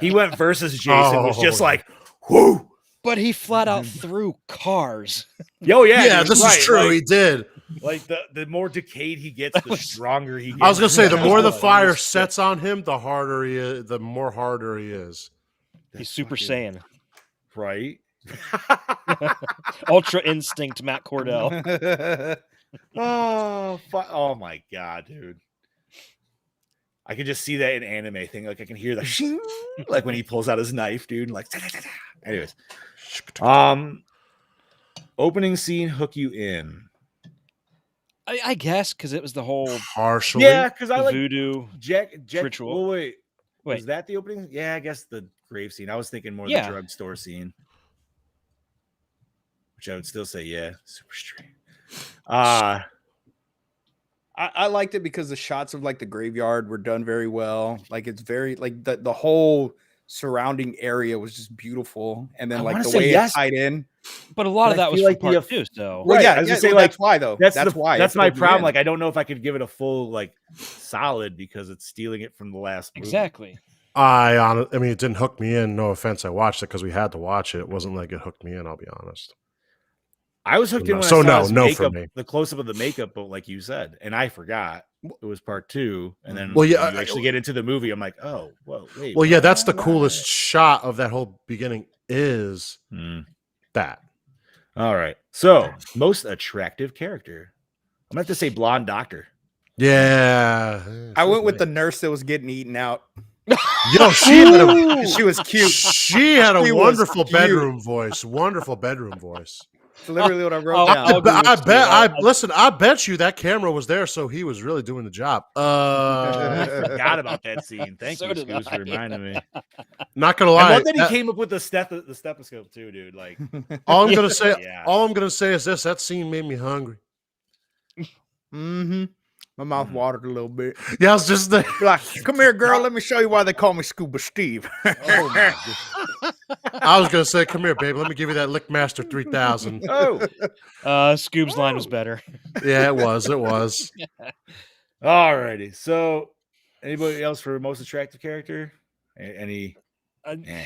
He went versus Jason, was just like, whoo. But he flat out threw cars. Yo, yeah, Yeah, dude, this right, is true. like- he did. Like the more decayed he gets, the stronger he gets. I was gonna say the more the Like, fire just- sets on him, the harder he is. The more harder he is. He's Super Saiyan. Right? Ultra Instinct Matt Cordell. Oh my god, dude. I can just see that in anime thing. Like I can hear the shing, like when he pulls out his knife, dude. Like, anyways. Opening scene hook you in. I guess because it was the whole Partially. Yeah, because I like voodoo Jack ritual. Well, wait. Wait. Was that the opening? Yeah, I guess the grave scene. I was thinking more Yeah. the drugstore scene. Which I would still say, yeah, super straight. I liked it because the shots of like the graveyard were done very well. Like it's very like the whole surrounding area was just beautiful, and then I like wanna the say way yes. it tied in. But a lot But of I that was feel from like the part eff- two, so Right, yeah, I was yeah, gonna say, well, like, that's why though. That's why that's it my pulled me problem. in. Like I don't know if I could give it a full like solid because it's stealing it from the last movie. exactly. I mean, it didn't hook me in. No offense, I watched it because we had to watch it. It wasn't like it hooked me in. I'll be honest. I was hooked in when So I saw no, his no makeup, for me. the close up of the makeup, but like you said, and I forgot it was part two, and then Well, yeah, when you actually get into the movie, I'm like, oh, whoa, wait. Well, yeah, what? that's the coolest shot of that whole beginning is that. All right. So, most attractive character. I'm going to have to say blonde doctor. Yeah. I went with the nurse that was getting eaten out. Yo, she was cute. She had a She was wonderful cute. bedroom voice. Wonderful bedroom voice. It's literally what I wrote I'll- down. I'll agree with you. I bet you that camera was there, so he was really doing the job. I forgot about that scene. Thank So you, did Scoops, I. for reminding me. Not gonna I lie. love that he came up with the stethoscope too, dude. Like, all I'm gonna say, Yeah. all I'm gonna say is this: that scene made me hungry. Mm-hmm. My mouth watered a little bit. Yeah, I was just there. Like, come here, girl. Let me show you why they call me Scuba Steve. I was gonna say, come here, baby. Let me give you that Lickmaster 3000. oh, Scoob's line was better. Yeah, it was. It was. all righty. So, anybody else for most attractive character? Any? Eh.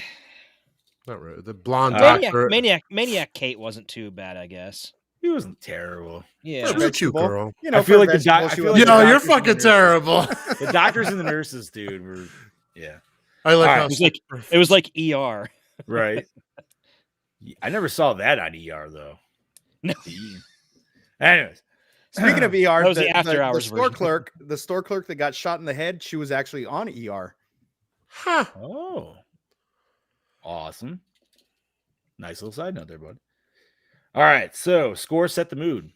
Not really. The blonde Maniac, doctor. Maniac Kate wasn't too bad, I guess. He wasn't terrible. Yeah. She was a cute girl. You know, I feel for like the vegetable, doc- I she feel was- like Yo, the you're doctors and fucking the terrible. The doctors and the nurses, dude, were yeah, I like All how right. It was like ER. right. I never saw that on ER though. No. Anyways, Speaking of ER, That was the after-hours store version. the store clerk that got shot in the head, she was actually on ER. Huh. oh, awesome. Nice little side note there, bud. All right, so score set the mood.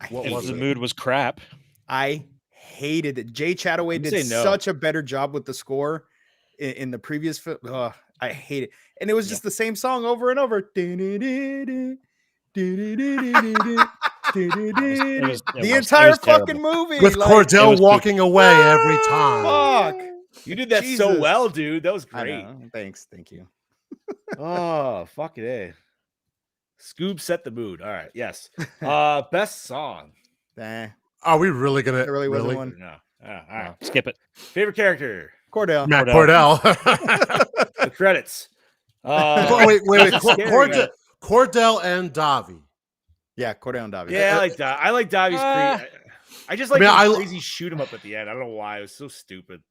What If was the it? mood was crap. I hated it. Jay Chataway I'd did say no. such a better job with the score in the previous film. I hate it. And it was just the same song over and over. It The was entire terrible. fucking movie. With like, Cordell was walking away every time. Fuck. You did that so Jesus. well, dude. That was I great. know. Thanks. Thank you. Oh, fuck it, eh. Scoob set the mood. All right, yes. Best song. Nah, Are we really gonna? there really wasn't really? one. No. All right. Skip it. Favorite character. Cordell. Matt Cordell. The credits. wait. That's a scary guy. Cordell and Davi. Yeah, Cordell and Davi. Yeah, I like that. I like Davi's I just like mean, the I- crazy shoot him up at the end. I don't know why. It was so stupid.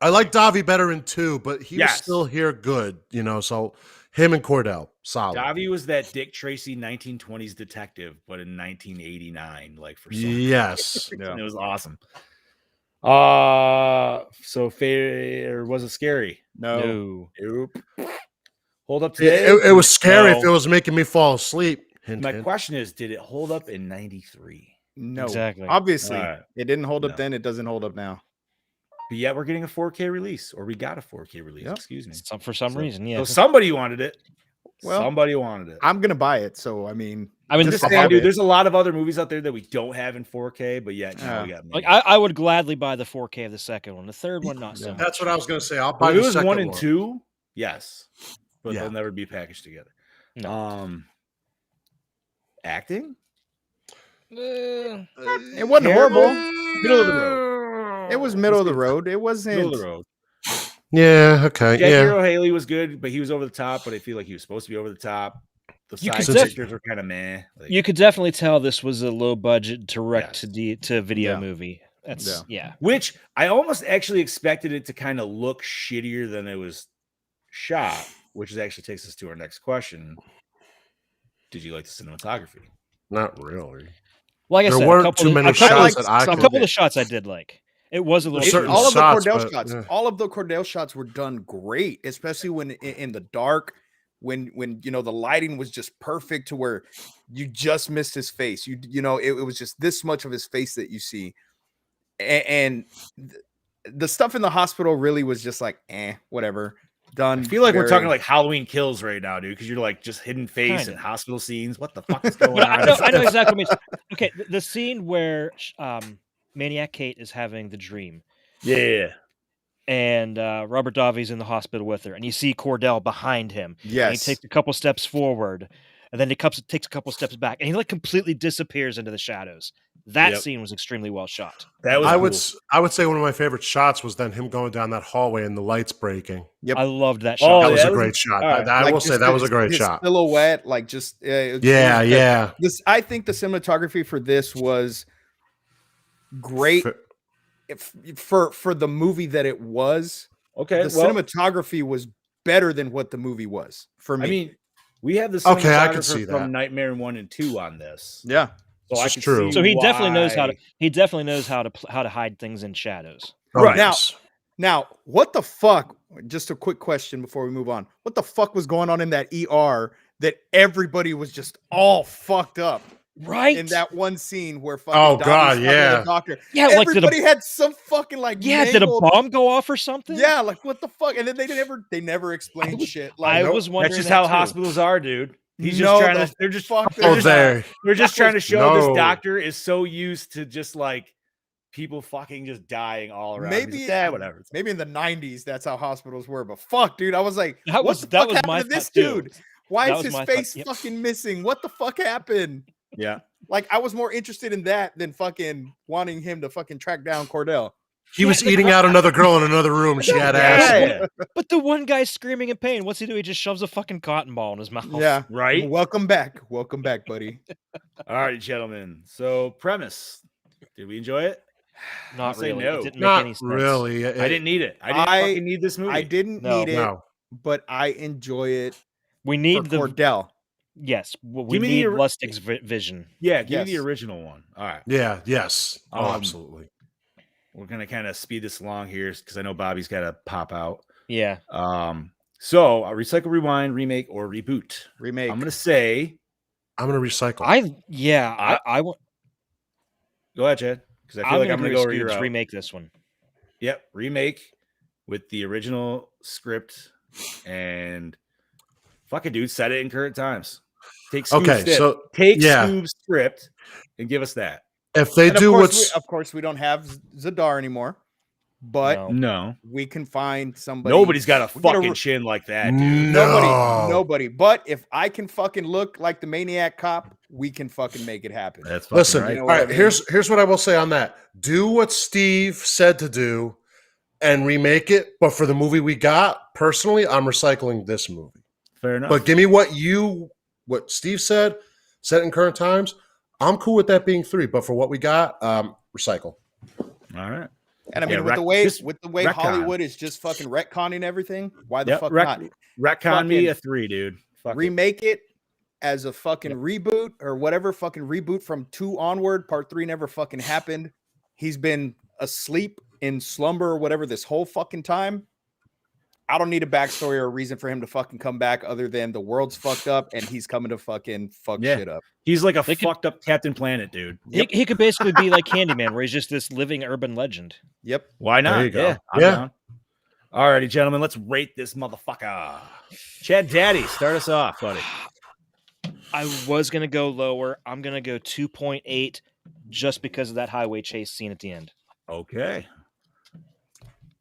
I like Davi better in 2, but he was Yes. still here good, you know. So him and Cordell, solid. Davi was that Dick Tracy 1920s detective, but in 1989, like for some Yes. reason. It was awesome. So fair was it scary? No. Nope. Hold up It, today. it was scary if No. it was making me fall asleep. Hint, My hint. question is, did it hold up in 93? No. Exactly. Obviously. All right. It didn't hold up No. then. It doesn't hold up now. But yet we're getting a 4K release, or we got a 4K release, Yep. excuse me. For some reason, yeah. So somebody wanted it. Well, Somebody wanted it. I'm going to buy it. So, I mean, I mean, I'm just just to saying, have dude, it. there's a lot of other movies out there that we don't have in 4K, but yet now we got like many. I would gladly buy the 4K of the second one. The third one, not so much. That's what I was going to say. I'll But buy if the it was second 1 and one. 2, yes, but Yeah. they'll never be packaged together. No. Acting, it wasn't horrible. middle of the road. It was middle of the road. It wasn't. Middle of the road. Yeah, okay, Jack yeah. Hero Haley was good, but he was over the top. But I feel like he was supposed to be over the top. The side characters were kind of meh. Like, You could definitely tell this was a low budget direct to video movie. That's Which I almost actually expected it to kind of look shittier than it was shot, which actually takes us to our next question. Did you like the cinematography? Not really. Like I there said, weren't too many shots that I a couple of the shots I did like. It was a little all of the shots, Cordell shots. All of the Cordell shots were done great, especially when in the dark, when you know the lighting was just perfect to where you just missed his face. You know it was just this much of his face that you see, and the stuff in the hospital really was just like whatever. Done. I feel like we're talking like Halloween Kills right now, dude, because you're like just hidden face and hospital scenes. What the fuck is going on? I know exactly what you mean. Okay, the scene where Maniac Kate is having the dream. Yeah. And Robert Davi's in the hospital with her, and you see Cordell behind him. Yes. And he takes a couple steps forward, and then he takes a couple steps back, and he like completely disappears into the shadows. That scene was extremely well shot. That was I would say one of my favorite shots was then him going down that hallway and the lights breaking. Yep. I loved that shot. That was a great shot. Right. I will say that was a great shot. Silhouette, like just yeah. This I think the cinematography for this was great for the movie that it was. Okay, the cinematography was better than what the movie was for me. I mean, we have the I could see from that. Nightmare 1 and 2 on this. Yeah. So It's true. So he definitely knows how to hide things in shadows. Right. Now, what the fuck? Just a quick question before we move on. What the fuck was going on in that ER that everybody was just all fucked up? Right. In that one scene where fucking the doctor. Yeah, like everybody had some fucking like did a bomb go off or something? Yeah, like what the fuck? And then they never explained shit. Like I was wondering. That's just how hospitals are, dude. He's just trying to. They're just trying to show this doctor is so used to just like people fucking just dying all around. Maybe whatever. Maybe in the 90s that's how hospitals were, but fuck, dude, I was like, that what was the fuck happened my to this too. dude? Why is his my face thought. fucking missing? What the fuck happened? Yeah. Like I was more interested in that than fucking wanting him to fucking track down Cordell. He was eating out another girl in another room. She had acid. But the one guy's screaming in pain. What's he do? He just shoves a fucking cotton ball in his mouth. Yeah. Right. Welcome back, buddy. All right, gentlemen. So premise. Did we enjoy it? Not really. No. It didn't make Not any sense. really. I didn't need it. I didn't fucking need this movie. I didn't need it, but I enjoy it. We need the Cordell. Yes, we need Lustig's vision. Yeah, give me the original one. All right. Yeah. Yes. Oh, absolutely. We're gonna kind of speed this along here because I know Bobby's got to pop out. Yeah. So recycle, rewind, remake, or reboot. Remake. I'm gonna say. I'm gonna recycle. I want. Go ahead, Chad. Because I feel like I'm gonna go remake this one. Yep, remake with the original script and fucking dude, set it in current times. Take Scoob's script and give us that. If they do of course we don't have Zadar anymore, but no, we can find somebody. Nobody's got a fucking chin like that, dude. Nobody. But if I can fucking look like the Maniac cop, we can fucking make it happen. That's listen. right. All right, here's what I will say on that. Do what Steve said to do, and remake it. But for the movie we got, personally, I'm recycling this movie. Fair enough. But give me what Steve said, set in current times. I'm cool with that being 3, but for what we got, recycle. All right. And I mean, with the way Hollywood is just fucking retconning everything, why the fuck not? Retcon me a 3, dude. Remake it as a fucking reboot or whatever. Fucking reboot from 2 onward. Part 3 never fucking happened. He's been asleep in slumber or whatever this whole fucking time. I don't need a backstory or a reason for him to fucking come back other than the world's fucked up and he's coming to fucking fuck shit up. He's like a fucked up Captain Planet, dude. He could basically be like Candyman, where he's just this living urban legend. Yep. Why not? There you go. Yeah. I'm down. All righty, gentlemen, let's rate this motherfucker. Chad Daddy, start us off, buddy. I was going to go lower. I'm going to go 2.8 just because of that highway chase scene at the end. Okay.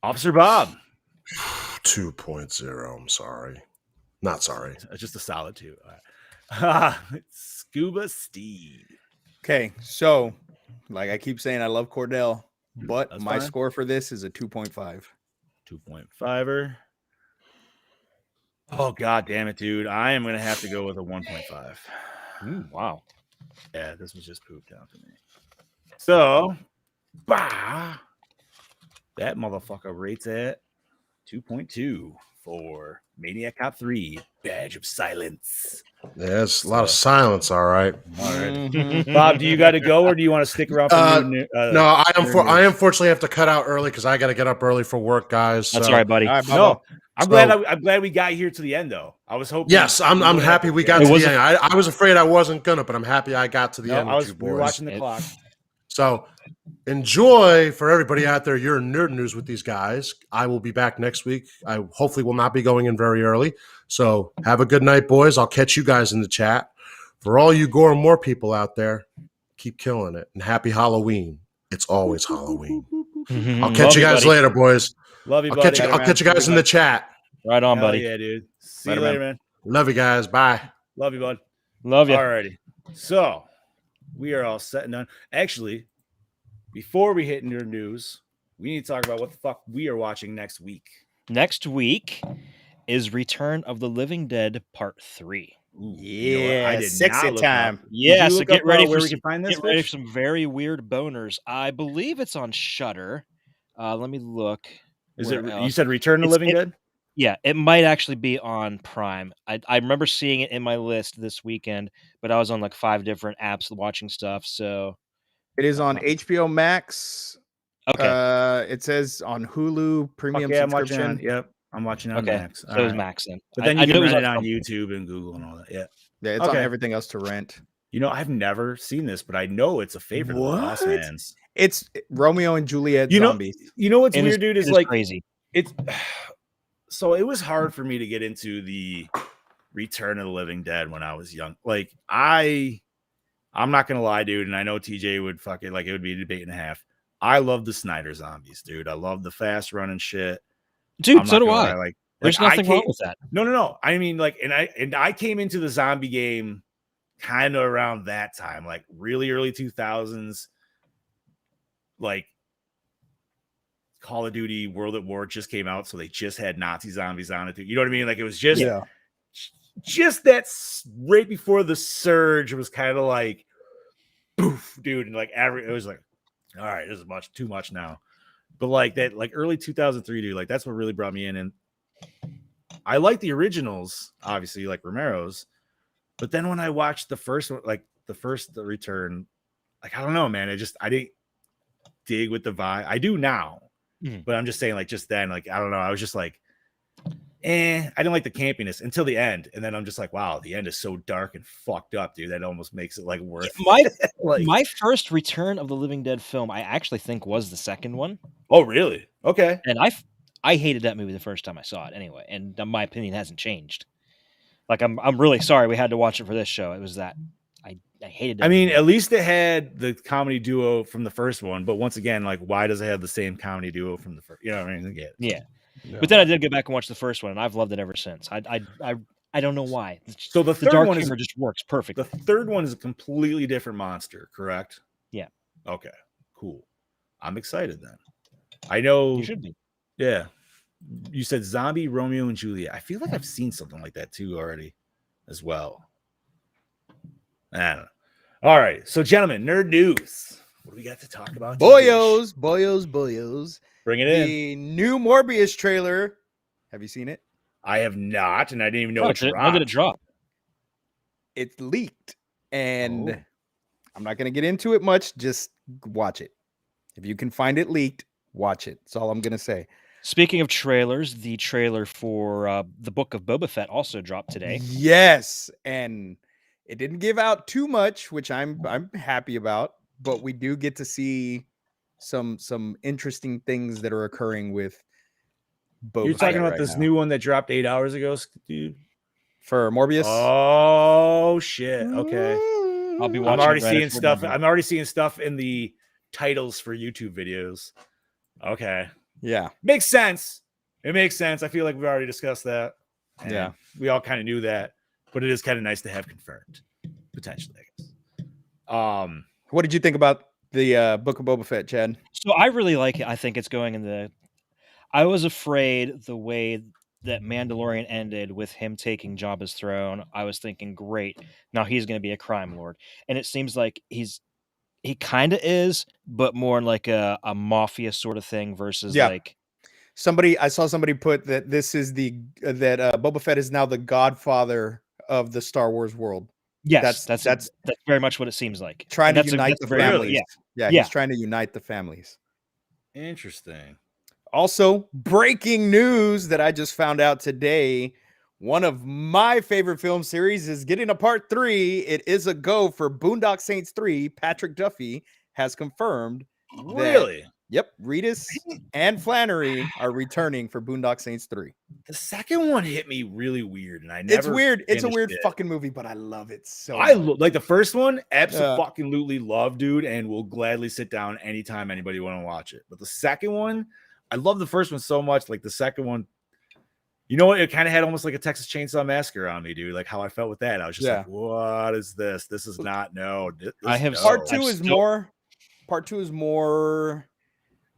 Officer Bob. 2.0. I'm sorry. Not sorry. It's just a solid 2. All right. Scuba Steve. Okay, so like I keep saying, I love Cordell, but That's my fine. score for this is a 2.5. 2.5er. Oh god damn it, dude! I am gonna have to go with a 1.5. Wow. Yeah, this was just pooped out to me. So, bah, that motherfucker rates at 2.2 for Maniac Cop 3 Badge of Silence. Yeah, there's a lot of silence, all right. All right. Bob, do you got to go or do you want to stick around for no, I unfortunately have to cut out early because I got to get up early for work, guys. That's all right, buddy. All right, No, I'm glad we got here to the end though. I was hoping. Yes, I'm happy we got to the end. I was afraid I wasn't gonna, but I'm happy I got to the end. We were watching the clock. So enjoy for everybody out there your nerd news with these guys. I will be back next week. I hopefully will not be going in very early. So have a good night, boys. I'll catch you guys in the chat. For all you Gore and More people out there, keep killing it. And happy Halloween. It's always Halloween. I'll catch you guys later, boys. Love you, buddy. I'll catch you guys in the chat. Right on, buddy. Yeah, dude. See you later, man. Love you guys. Bye. Love you, bud. Love you. Alrighty. So we are all set and done. Actually, before we hit nerd news, we need to talk about what the fuck we are watching next week. Next week is Return of the Living Dead Part 3. Ooh, yeah, I did sexy time. Yeah, so get ready for where we can find this. Get ready for some very weird boners. I believe it's on Shudder. Let me look. Is it? You said Return of the Living Dead? Yeah, it might actually be on Prime. I remember seeing it in my list this weekend, but I was on like 5 different apps watching stuff. So it is on HBO Max. Okay. It says on Hulu premium subscription. I'm watching on Max. So is Max then. But then you can rent it on YouTube and Google and all that. Yeah. Yeah, it's on everything else to rent. You know, I've never seen this, but I know it's a favorite of the Lost Man's. It's Romeo and Juliet zombies. You know what's weird, dude? Is like crazy. It's so it was hard for me to get into the Return of the Living Dead when I was young. Like I'm not gonna lie, dude, and I know TJ would fucking like it would be a debate and a half. I love the Snyder zombies, dude. I love the fast running shit. Dude, so do I. Like, there's nothing wrong with that. No. I mean, like, and I came into the zombie game kind of around that time, like really early 2000s. Like Call of Duty World at War just came out, so they just had Nazi zombies on it. You know what I mean? Like it was just that right before the surge. It was kind of like, poof, dude, and like it was like, all right, this is too much now. But like that, like early 2003, dude, like that's what really brought me in. And I like the originals, obviously, like Romero's. But then when I watched the first one, like the Return, like I don't know, man. I didn't dig with the vibe. I do now, but I'm just saying, like just then, like I don't know. I was just like, I didn't like the campiness until the end, and then I'm just like, wow, the end is so dark and fucked up, dude. That almost makes it like worth. My first Return of the Living Dead film, I actually think was the second one. Oh, really? Okay. And I hated that movie the first time I saw it, anyway, and my opinion hasn't changed. Like I'm really sorry we had to watch it for this show. It was that I hated it. I mean, at least it had the comedy duo from the first one, but once again, like, why does it have the same comedy duo from the first? You know what I mean? Yeah. But then I did go back and watch the first one, and I've loved it ever since. I don't know why. So the third dark one humor just works perfectly. The third one is a completely different monster, correct? Yeah. Okay. Cool. I'm excited then. I know you should be. Yeah. You said Zombie, Romeo and Juliet. I feel like I've seen something like that too already, as well. I don't know. All right, so gentlemen, nerd news. What do we got to talk about? Boyos. Bring it in. The new Morbius trailer. Have you seen it? I have not, and I didn't even know it dropped. When did it drop? It's leaked, and I'm not going to get into it much. Just watch it. If you can find it leaked, watch it. That's all I'm going to say. Speaking of trailers, the trailer for the Book of Boba Fett also dropped today. Yes, and it didn't give out too much, which I'm happy about. But we do get to see some interesting things that are occurring with Boba. You're talking about this new one that dropped 8 hours ago, dude? For Morbius? Oh shit! Okay, I'll be watching. I'm already seeing stuff. I'm already seeing stuff in the titles for YouTube videos. Okay. Yeah. Makes sense. It makes sense. I feel like we've already discussed that. Yeah. We all kind of knew that, but it is kind of nice to have confirmed. Potentially, I guess. What did you think about the Book of Boba Fett, Chad? So I really like it. I think it's going in the I was afraid the way that Mandalorian ended with him taking Jabba's throne. I was thinking, great, now he's going to be a crime lord, and it seems like he kind of is, but more like a mafia sort of thing versus like. I saw somebody put that this is that Boba Fett is now the godfather of the Star Wars world. Yes, that's very much what it seems like. Trying to unite the families. Yeah, he's trying to unite the families. Interesting. Also, breaking news that I just found out today. One of my favorite film series is getting a part 3. It is a go for Boondock Saints 3. Patrick Duffy has confirmed. Really? Yep. Reedus and Flannery are returning for Boondock Saints 3. The second one hit me really weird, and It's weird. It's a weird fucking movie, but I love it so much. Like the first one, absolutely love, dude, and will gladly sit down anytime anybody want to watch it. But the second one, I love the first one so much. Like the second one, you know what? It kind of had almost like a Texas Chainsaw Massacre on me, dude. Like how I felt with that. I was just like, what is this? This is not Part two is more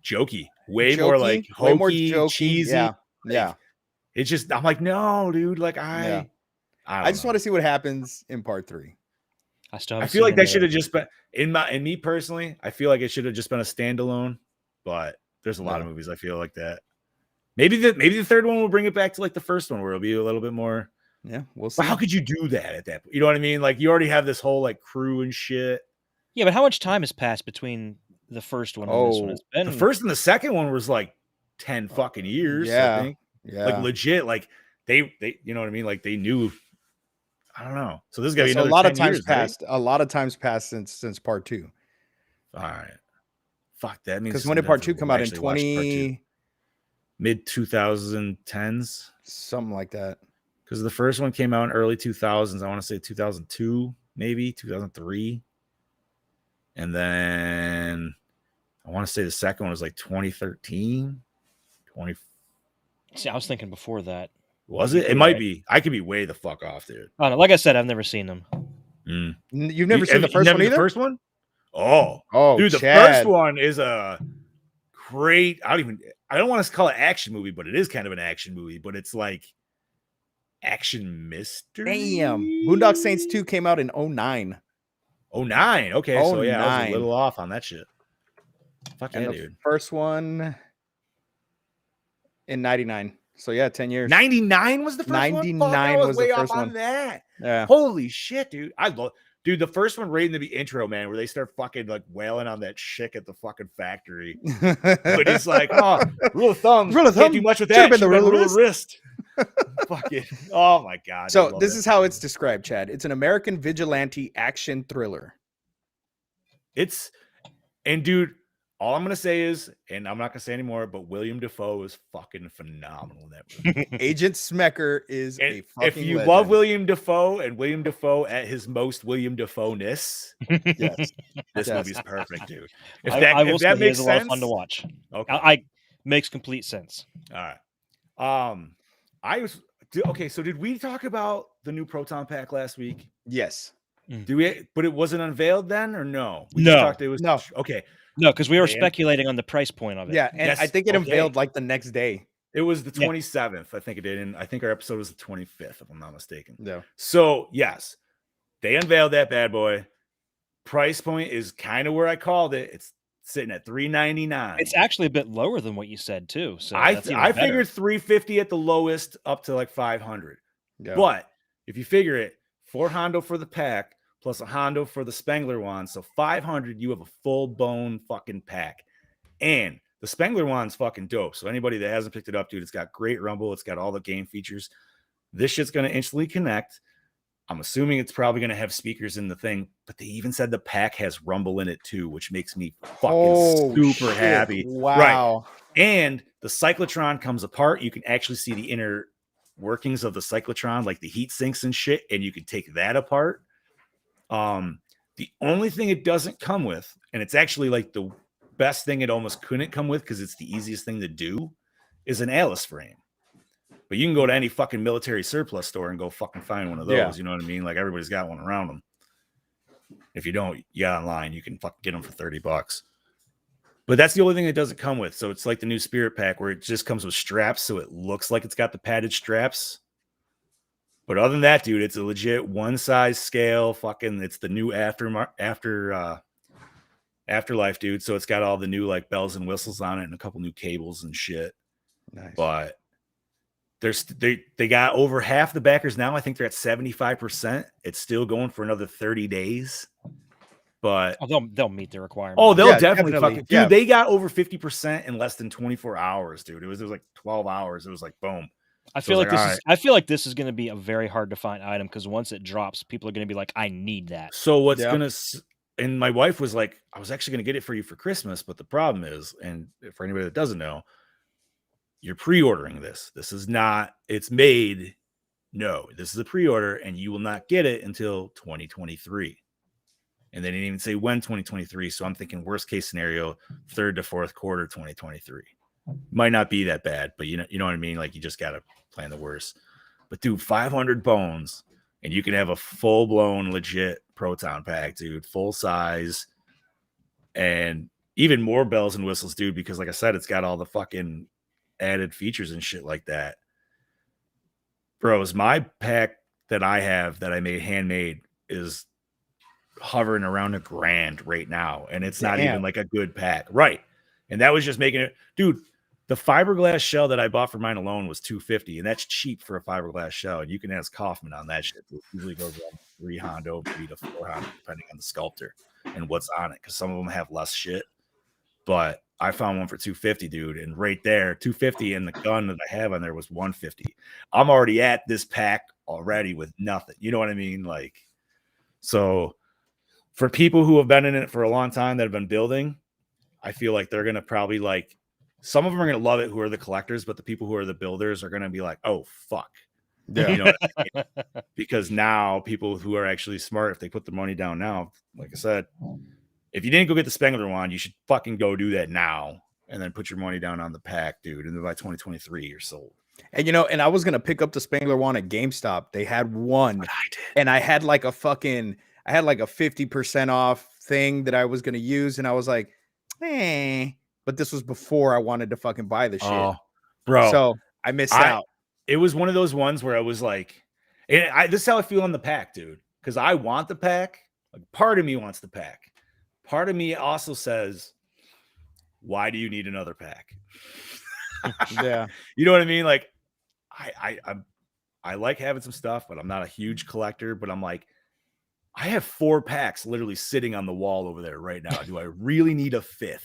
jokey, way more like hokey, more jokey, cheesy. Yeah. It's just I'm like, no, dude. Like I just want to see what happens in part 3. I feel like that should have just been in me personally. I feel like it should have just been a standalone, but there's a lot of movies I feel like that. Maybe the third one will bring it back to like the first one where it'll be a little bit more. Yeah, we'll see. But how could you do that at that point? You know what I mean? Like you already have this whole like crew and shit. Yeah, but how much time has passed between the first one and this one? It's been... The first and the second one was like 10 fucking years. Yeah, I think. Yeah, like legit. Like they you know what I mean? Like they knew. I don't know. So this is gonna be a lot of times passed. Right? A lot of times passed since part 2. All right. Fuck that means because when did part 2 come out in mid 2010s, something like that? Because the first one came out in early 2000s. I want to say 2002, maybe 2003, and then I want to say the second one was like 2013. See, I was thinking before that. Was it? It might be. I could be way the fuck off, dude. I don't know. Like I said, I've never seen them. You've never seen the first one either? The first one? Oh, dude, the first one is a great. I don't want to call it action movie, but it is kind of an action movie. But it's like action mystery. Damn, Boondock Saints 2 came out in 2009. 2009. Okay, so yeah, I was a little off on that shit. Fuck yeah, dude. First one in 99. So yeah, 10 years. 99 was the first 99 one? 99 was way the first off one. On that. Yeah. Holy shit, dude. I love the first one right in the intro, man, where they start fucking like wailing on that chick at the fucking factory. But it's like, oh, rule of thumb. Can't do much with that. The rule of wrist. Fucking, oh my God. So this is how it's described, Chad. It's an American vigilante action thriller. And dude, all I'm going to say is, and I'm not going to say anymore, but William Dafoe is fucking phenomenal in that movie. Agent Smecker is a fucking If you legend. love William Dafoe and William Dafoe at his most William Dafoe-ness, yes, this movie's perfect, dude. If that makes sense, a lot of fun to watch. Okay. I makes complete sense. All right. Okay, so did we talk about the new Proton Pack last week? Yes. But it wasn't unveiled then, or no? No. Okay. No, because we were speculating on the price point of it. Yeah, and I think it unveiled like the next day. It was the 27th, I think it did, and I think our episode was the 25th, if I'm not mistaken. Yeah. So yes, they unveiled that bad boy. Price point is kind of where I called it. It's sitting at $399. It's actually a bit lower than what you said too. So I figured $350 at the lowest, up to like $500. Yeah. But if you figure it, $400 for the pack plus $100 for the Spengler wand, so $500. You have a full bone fucking pack, and the Spengler wand's fucking dope. So anybody that hasn't picked it up, dude, it's got great rumble. It's got all the game features. This shit's gonna instantly connect. I'm assuming it's probably gonna have speakers in the thing, but they even said the pack has rumble in it too, which makes me fucking super happy. Wow! Right. And the cyclotron comes apart. You can actually see the inner workings of the cyclotron, like the heat sinks and shit, and you can take that apart. The only thing it doesn't come with, and it's actually like the best thing it almost couldn't come with because it's the easiest thing to do, is an Alice frame. But you can go to any fucking military surplus store and go fucking find one of those. Yeah. You know what I mean? Like everybody's got one around them. If you don't, online, you can fucking get them for $30. But that's the only thing it doesn't come with. So it's like the new Spirit Pack where it just comes with straps, so it looks like it's got the padded straps. But other than that, dude, it's a legit one size scale. Fucking, it's the new Afterlife, dude. So it's got all the new like bells and whistles on it and a couple new cables and shit. Nice. But they got over half the backers now. I think they're at 75%. It's still going for another 30 days. But they'll meet the requirement. Oh, they'll definitely fucking, yeah. dude. They got over 50% in less than 24 hours, dude. It was like 12 hours. It was like boom. I feel like this is going to be a very hard to find item because once it drops, people are going to be like, I need that. So what's gonna, and my wife was like, I was actually gonna get it for you for Christmas, but the problem is, and for anybody that doesn't know, you're pre-ordering this. This is not, it's made. No, this is a pre-order, and you will not get it until 2023. And they didn't even say when 2023. So I'm thinking worst case scenario, third to fourth quarter 2023. Might not be that bad, but you know what I mean? Like you just gotta plan the worst. But dude, 500 bones, and you can have a full-blown legit proton pack, dude, full size, and even more bells and whistles, dude, because like I said, it's got all the fucking added features and shit like that. Bros, my pack that I have that I made handmade is hovering around $1,000 right now, and it's not even like a good pack, right? And that was just making it, dude. The fiberglass shell that I bought for mine alone was $250, and that's cheap for a fiberglass shell. And you can ask Kaufman on that shit. It usually goes around $3 to $4, depending on the sculptor and what's on it, because some of them have less shit. But I found one for $250, dude, and right there, $250, and the gun that I have on there was $150. I'm already at this pack already with nothing. You know what I mean? Like, so for people who have been in it for a long time that have been building, I feel like they're gonna probably like. Some of them are going to love it who are the collectors, but the people who are the builders are going to be like, oh, fuck. Yeah. You know what I mean? Because now people who are actually smart, if they put the money down now, like I said, if you didn't go get the Spengler wand, you should fucking go do that now and then put your money down on the pack, dude. And then by 2023, you're sold. And and I was going to pick up the Spengler wand at GameStop. They had one. And I had like a 50% off thing that I was going to use. And I was like, but this was before I wanted to fucking buy the shit. Oh, bro. So I missed out. It was one of those ones where I was like, this is how I feel on the pack, dude. Because I want the pack. Like, part of me wants the pack. Part of me also says, why do you need another pack? Yeah. You know what I mean? Like, I like having some stuff, but I'm not a huge collector. But I'm like, I have 4 packs literally sitting on the wall over there right now. Do I really need a 5th?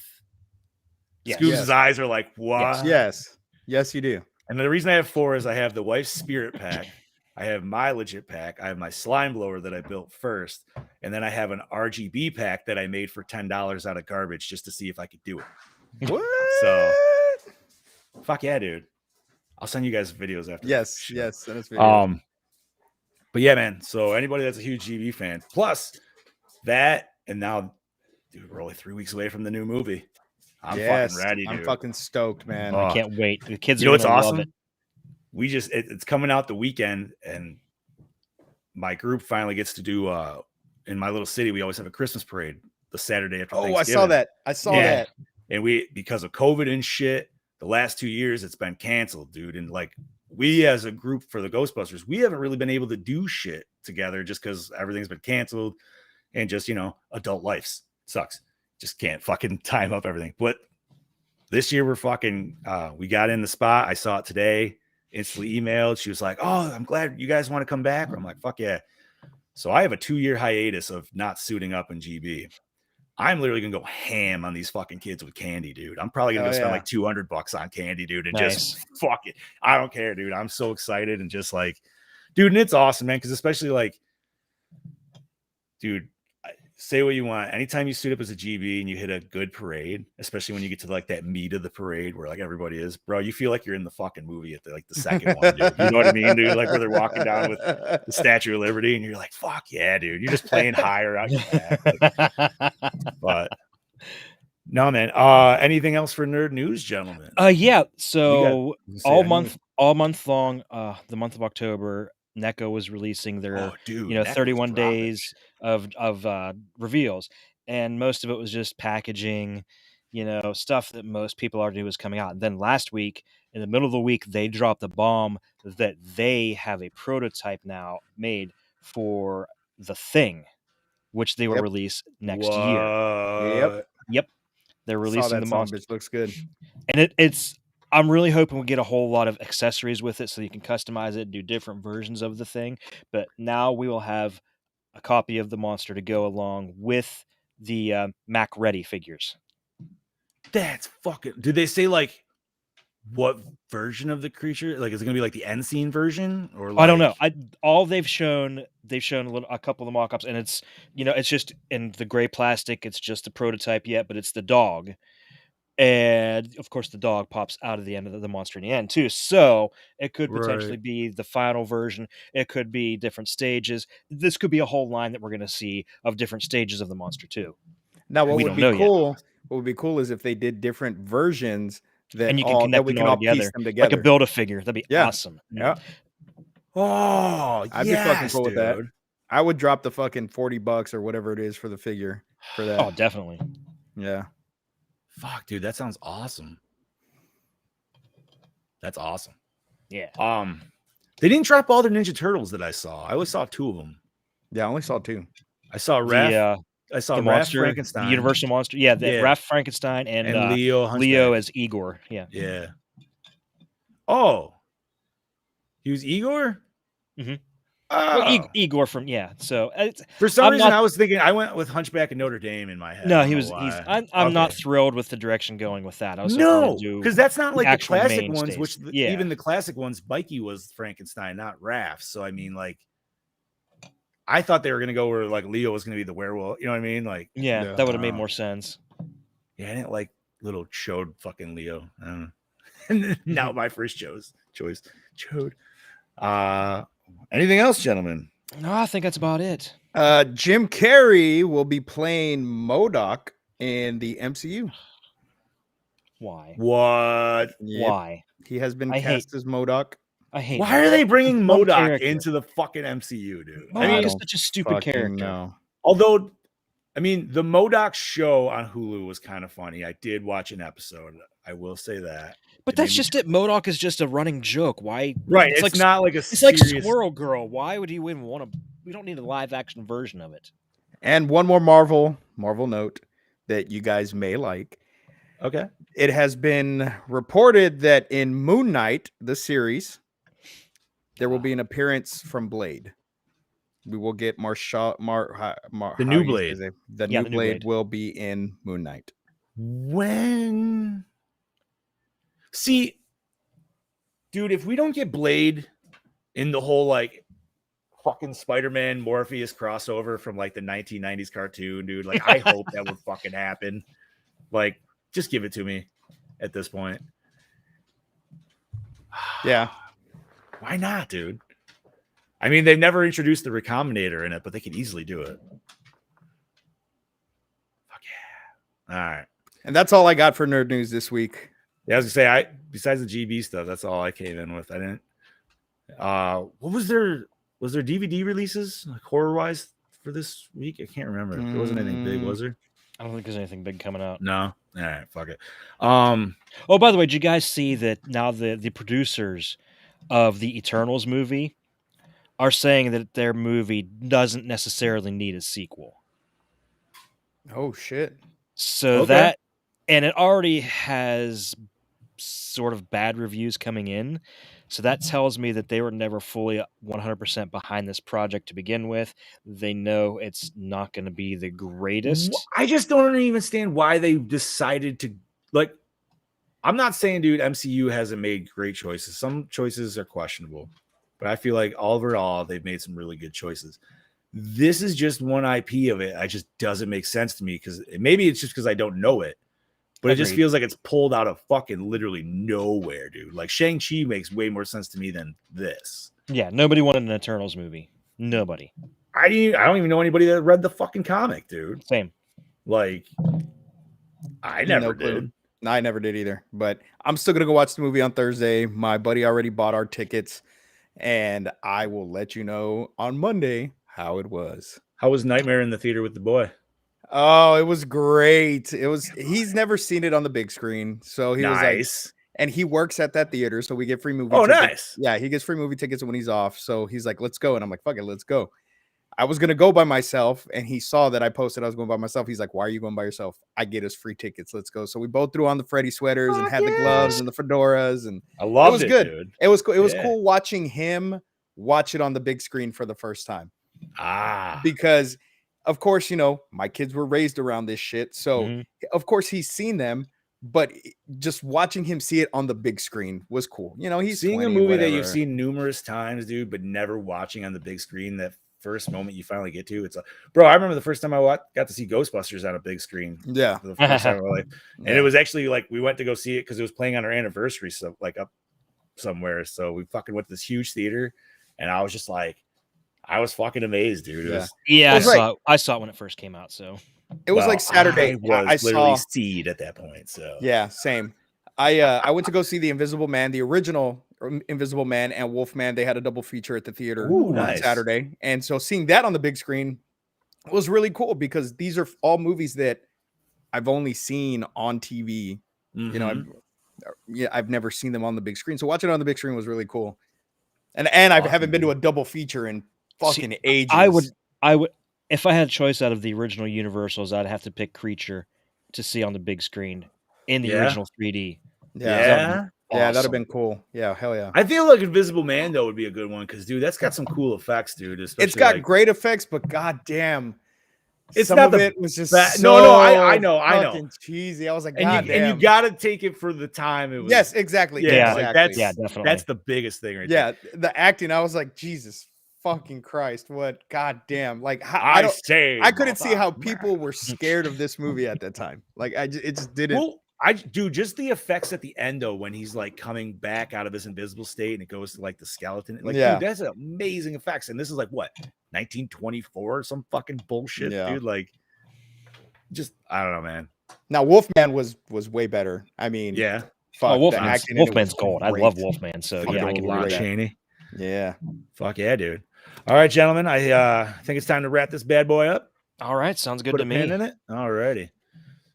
Yes. Scoops' eyes are like, what? Yes, you do. And the reason I have 4 is I have the wife's Spirit pack. I have my legit pack. I have my slime blower that I built first. And then I have an RGB pack that I made for $10 out of garbage just to see if I could do it. What? So, fuck yeah, dude. I'll send you guys videos after. Yes, send us videos. But yeah, man. So anybody that's a huge GB fan, plus that, and now, dude, we're only 3 weeks away from the new movie. I'm fucking ready, dude. I'm fucking stoked, man. I can't wait. The kids you know are what's awesome? love it. We just it's coming out the weekend, and my group finally gets to do in my little city. We always have a Christmas parade the Saturday after Thanksgiving. I saw that. That. And we, because of COVID and shit, the last 2 years it's been canceled, dude. And like, we as a group for the Ghostbusters, we haven't really been able to do shit together just because everything's been canceled and just, adult lives sucks. Just can't fucking time up everything. But this year we're fucking, we got in the spot. I saw it today, instantly emailed. She was like, oh, I'm glad you guys want to come back. I'm like, fuck yeah. So I have a 2-year hiatus of not suiting up in GB. I'm literally going to go ham on these fucking kids with candy, dude. I'm probably going to spend like $200 on candy, dude. And just fuck it. I don't care, dude. I'm so excited. And just like, dude, and it's awesome, man. Cause especially like, dude, say what you want. Anytime you suit up as a GB and you hit a good parade, especially when you get to like that meat of the parade where like everybody is, bro, you feel like you're in the fucking movie at the second one, dude. You know what I mean, dude? Like where they're walking down with the Statue of Liberty and you're like, fuck yeah, dude. You're just playing higher out your back. But no, man. Anything else for nerd news, gentlemen? Yeah. So all month long, the month of October, NECA was releasing their 31 days of reveals, and most of it was just packaging stuff that most people already knew was coming out. And then last week, in the middle of the week, they dropped the bomb that they have a prototype now made for The Thing, which they will release next year. Yep. They're releasing the monster. Bitch looks good. And I'm really hoping we get a whole lot of accessories with it so you can customize it, do different versions of the thing. But now we will have a copy of the monster to go along with the Mac Ready figures. That's fucking. Did they say like what version of the creature? Like, is it gonna be like the end scene version, or like... I don't know. They've shown a couple of the mock-ups, and it's it's just in the gray plastic. It's just a prototype yet, but it's the dog, and of course the dog pops out of the end of the monster in the end too. So it could potentially be the final version. It could be different stages. This could be a whole line that we're going to see of different stages of the monster too. Now, what would be cool? What would be cool is if they did different versions that and you can connect them all together, piece them together, like a Build-A-Figure. That'd be awesome. Yeah. Oh, I'd be fucking cool with that. I would drop the fucking $40 or whatever it is for the figure for that. Oh, definitely. Yeah. Fuck, dude, that sounds awesome. That's awesome. Yeah. They didn't drop all the Ninja Turtles that I saw. I only saw 2 of them. Yeah, I only saw 2. I saw Raph. I saw the Raph monster, Frankenstein, the Universal monster. Yeah, Raph Frankenstein and Leo as Igor. Yeah. Yeah. Oh, he was Igor. Mm-hmm. Well, Igor from So for some reason, I was thinking I went with Hunchback of Notre Dame in my head. No, he was. I'm not thrilled with the direction going with that. I was because that's not like the classic ones. Stays. Which even the classic ones, Mikey was Frankenstein, not Raph. So I mean, like, I thought they were gonna go where like Leo was gonna be the werewolf. You know what I mean? Like, that would have made more sense. Yeah, I didn't like little Chode fucking Leo. And now my first choice, Chode. Anything else, gentlemen? No, I think that's about it. Jim Carrey will be playing MODOK in the MCU. Why? What? Yep. Why? He has been cast as MODOK. I hate. Why are they bringing MODOK into the fucking MCU, dude? I mean, it's such a stupid character. No. Although, I mean, the MODOK show on Hulu was kind of funny. I did watch an episode. I will say that. But that's just it. MODOK is just a running joke. Why? Right. It's like, not like a. It's like Squirrel Girl. Why would you even want to? We don't need a live action version of it. And one more Marvel note that you guys may like. Okay. It has been reported that in Moon Knight, the series, there will be an appearance from Blade. We will get the new Blade. The new Blade will be in Moon Knight. When? See, dude, if we don't get Blade in the whole like fucking Spider-Man Morpheus crossover from like the 1990s cartoon, dude, like I hope that would fucking happen. Like, just give it to me at this point. Yeah. Why not, dude? I mean, they've never introduced the Recombinator in it, but they could easily do it. Fuck yeah. All right. And that's all I got for nerd news this week. Yeah, I was gonna say, besides the GB stuff, that's all I came in with. I didn't. What was there? Was there DVD releases like horror wise for this week? I can't remember. There wasn't anything big, was there? I don't think there's anything big coming out. No. All right, fuck it. Oh, by the way, did you guys see that now the producers of the Eternals movie are saying that their movie doesn't necessarily need a sequel? Oh shit! So that, and it already has sort of bad reviews coming in. So that tells me that they were never fully 100% behind this project to begin with. They know it's not going to be the greatest. I just don't understand why they decided to, like, I'm not saying, dude, MCU hasn't made great choices. Some choices are questionable, but I feel like overall they've made some really good choices. This is just one IP of it. It just doesn't make sense to me because maybe it's just because I don't know it. But it just feels like it's pulled out of fucking literally nowhere, dude. Like Shang-Chi makes way more sense to me than this. Yeah, nobody wanted an Eternals movie. Nobody. I don't even know anybody that read the fucking comic, dude. Same. Like, I never did. No, I never did either. But I'm still gonna go watch the movie on Thursday. My buddy already bought our tickets, and I will let you know on Monday how it was. How was Nightmare in the Theater with the Boy? Oh, it was great. He's never seen it on the big screen. So he was like, Nice. and he works at that theater. So we get free movie Oh, tickets. nice. Yeah, he gets free movie tickets when he's off. So he's like, let's go. And I'm like, fuck it, let's go. I was gonna go by myself, and he saw that I posted I was going by myself. He's like, "Why are you going by yourself? I get us free tickets. Let's go." So we both threw on the Freddy sweaters and had the gloves and the fedoras, and I loved it was good. dude. It was cool. It was Yeah. cool watching him watch it on the big screen for the first time. Ah, Because, of course, you know my kids were raised around this shit, so Mhm. of course he's seen them. But just watching him see it on the big screen was cool. You know, he's seeing a 20, movie that you've whatever. seen numerous times, dude, but never watching on the big screen. That first moment you finally get to, it's like, bro. I remember the first time I got to see Ghostbusters on a big screen. Yeah, For the first time in my life, and Yeah. it was actually like we went to go see it because it was playing on our anniversary, so like up somewhere. So we fucking went to this huge theater, and I was just like, I was fucking amazed, dude. It Yeah. was, Yeah, It was I saw it when it first came out. So It was well, like Saturday. I was I literally saw. seed at that point. So Yeah, same. I went to go see the Invisible Man, the original Invisible Man and Wolfman. They had a double feature at the theater Ooh, on nice. Saturday, and so seeing that on the big screen was really cool because these are all movies that I've only seen on TV. You know, I've never seen them on the big screen. So watching it on the big screen was really cool. And I haven't been to a double feature in fucking ages. I would, if I had a choice out of the original Universals, I'd have to pick Creature to see on the big screen in the Yeah. original 3D. yeah. Yeah, that'd have Awesome. been cool. Yeah, hell yeah. I feel like Invisible Man though would be a good one because, dude, that's got some cool effects, dude. It's Especially, got like, great effects, but goddamn, It's some not of the it was just no, I know. fucking cheesy. I was like, and God you got to take it for the time it was. Yes, exactly. Yeah, exactly. like that's definitely. that's the biggest thing right Yeah, there. the acting. I was like, Jesus fucking Christ, what? God damn! Like, I I couldn't see how people were scared of this movie at that time. Like, it just didn't. Well, just the effects at the end though, when he's like coming back out of this invisible state and it goes to like the skeleton, like, Yeah. dude, that's amazing effects. And this is like what 1924 or some fucking bullshit, Yeah. dude. Like, just I don't know, man. Now, Wolfman was way better. I mean, Yeah, fuck, the Wolfman's, acting in it Wolfman's was gold. I great. love Wolfman. So Fucking yeah, I can Lon agree with that. Chaney. Yeah. Fuck yeah, dude. All right, gentlemen. I think it's time to wrap this bad boy up. All right, sounds good Put to a me. pin in it. All righty.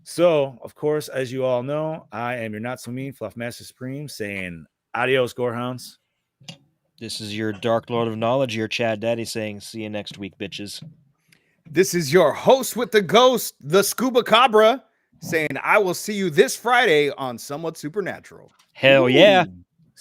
So, of course, as you all know, I am your not so mean Fluff Master Supreme saying adios, Gorehounds. This is your Dark Lord of Knowledge, your Chad Daddy saying, see you next week, bitches. This is your host with the ghost, the Scuba Cabra, saying, I will see you this Friday on Somewhat Supernatural. Hell yeah. Ooh.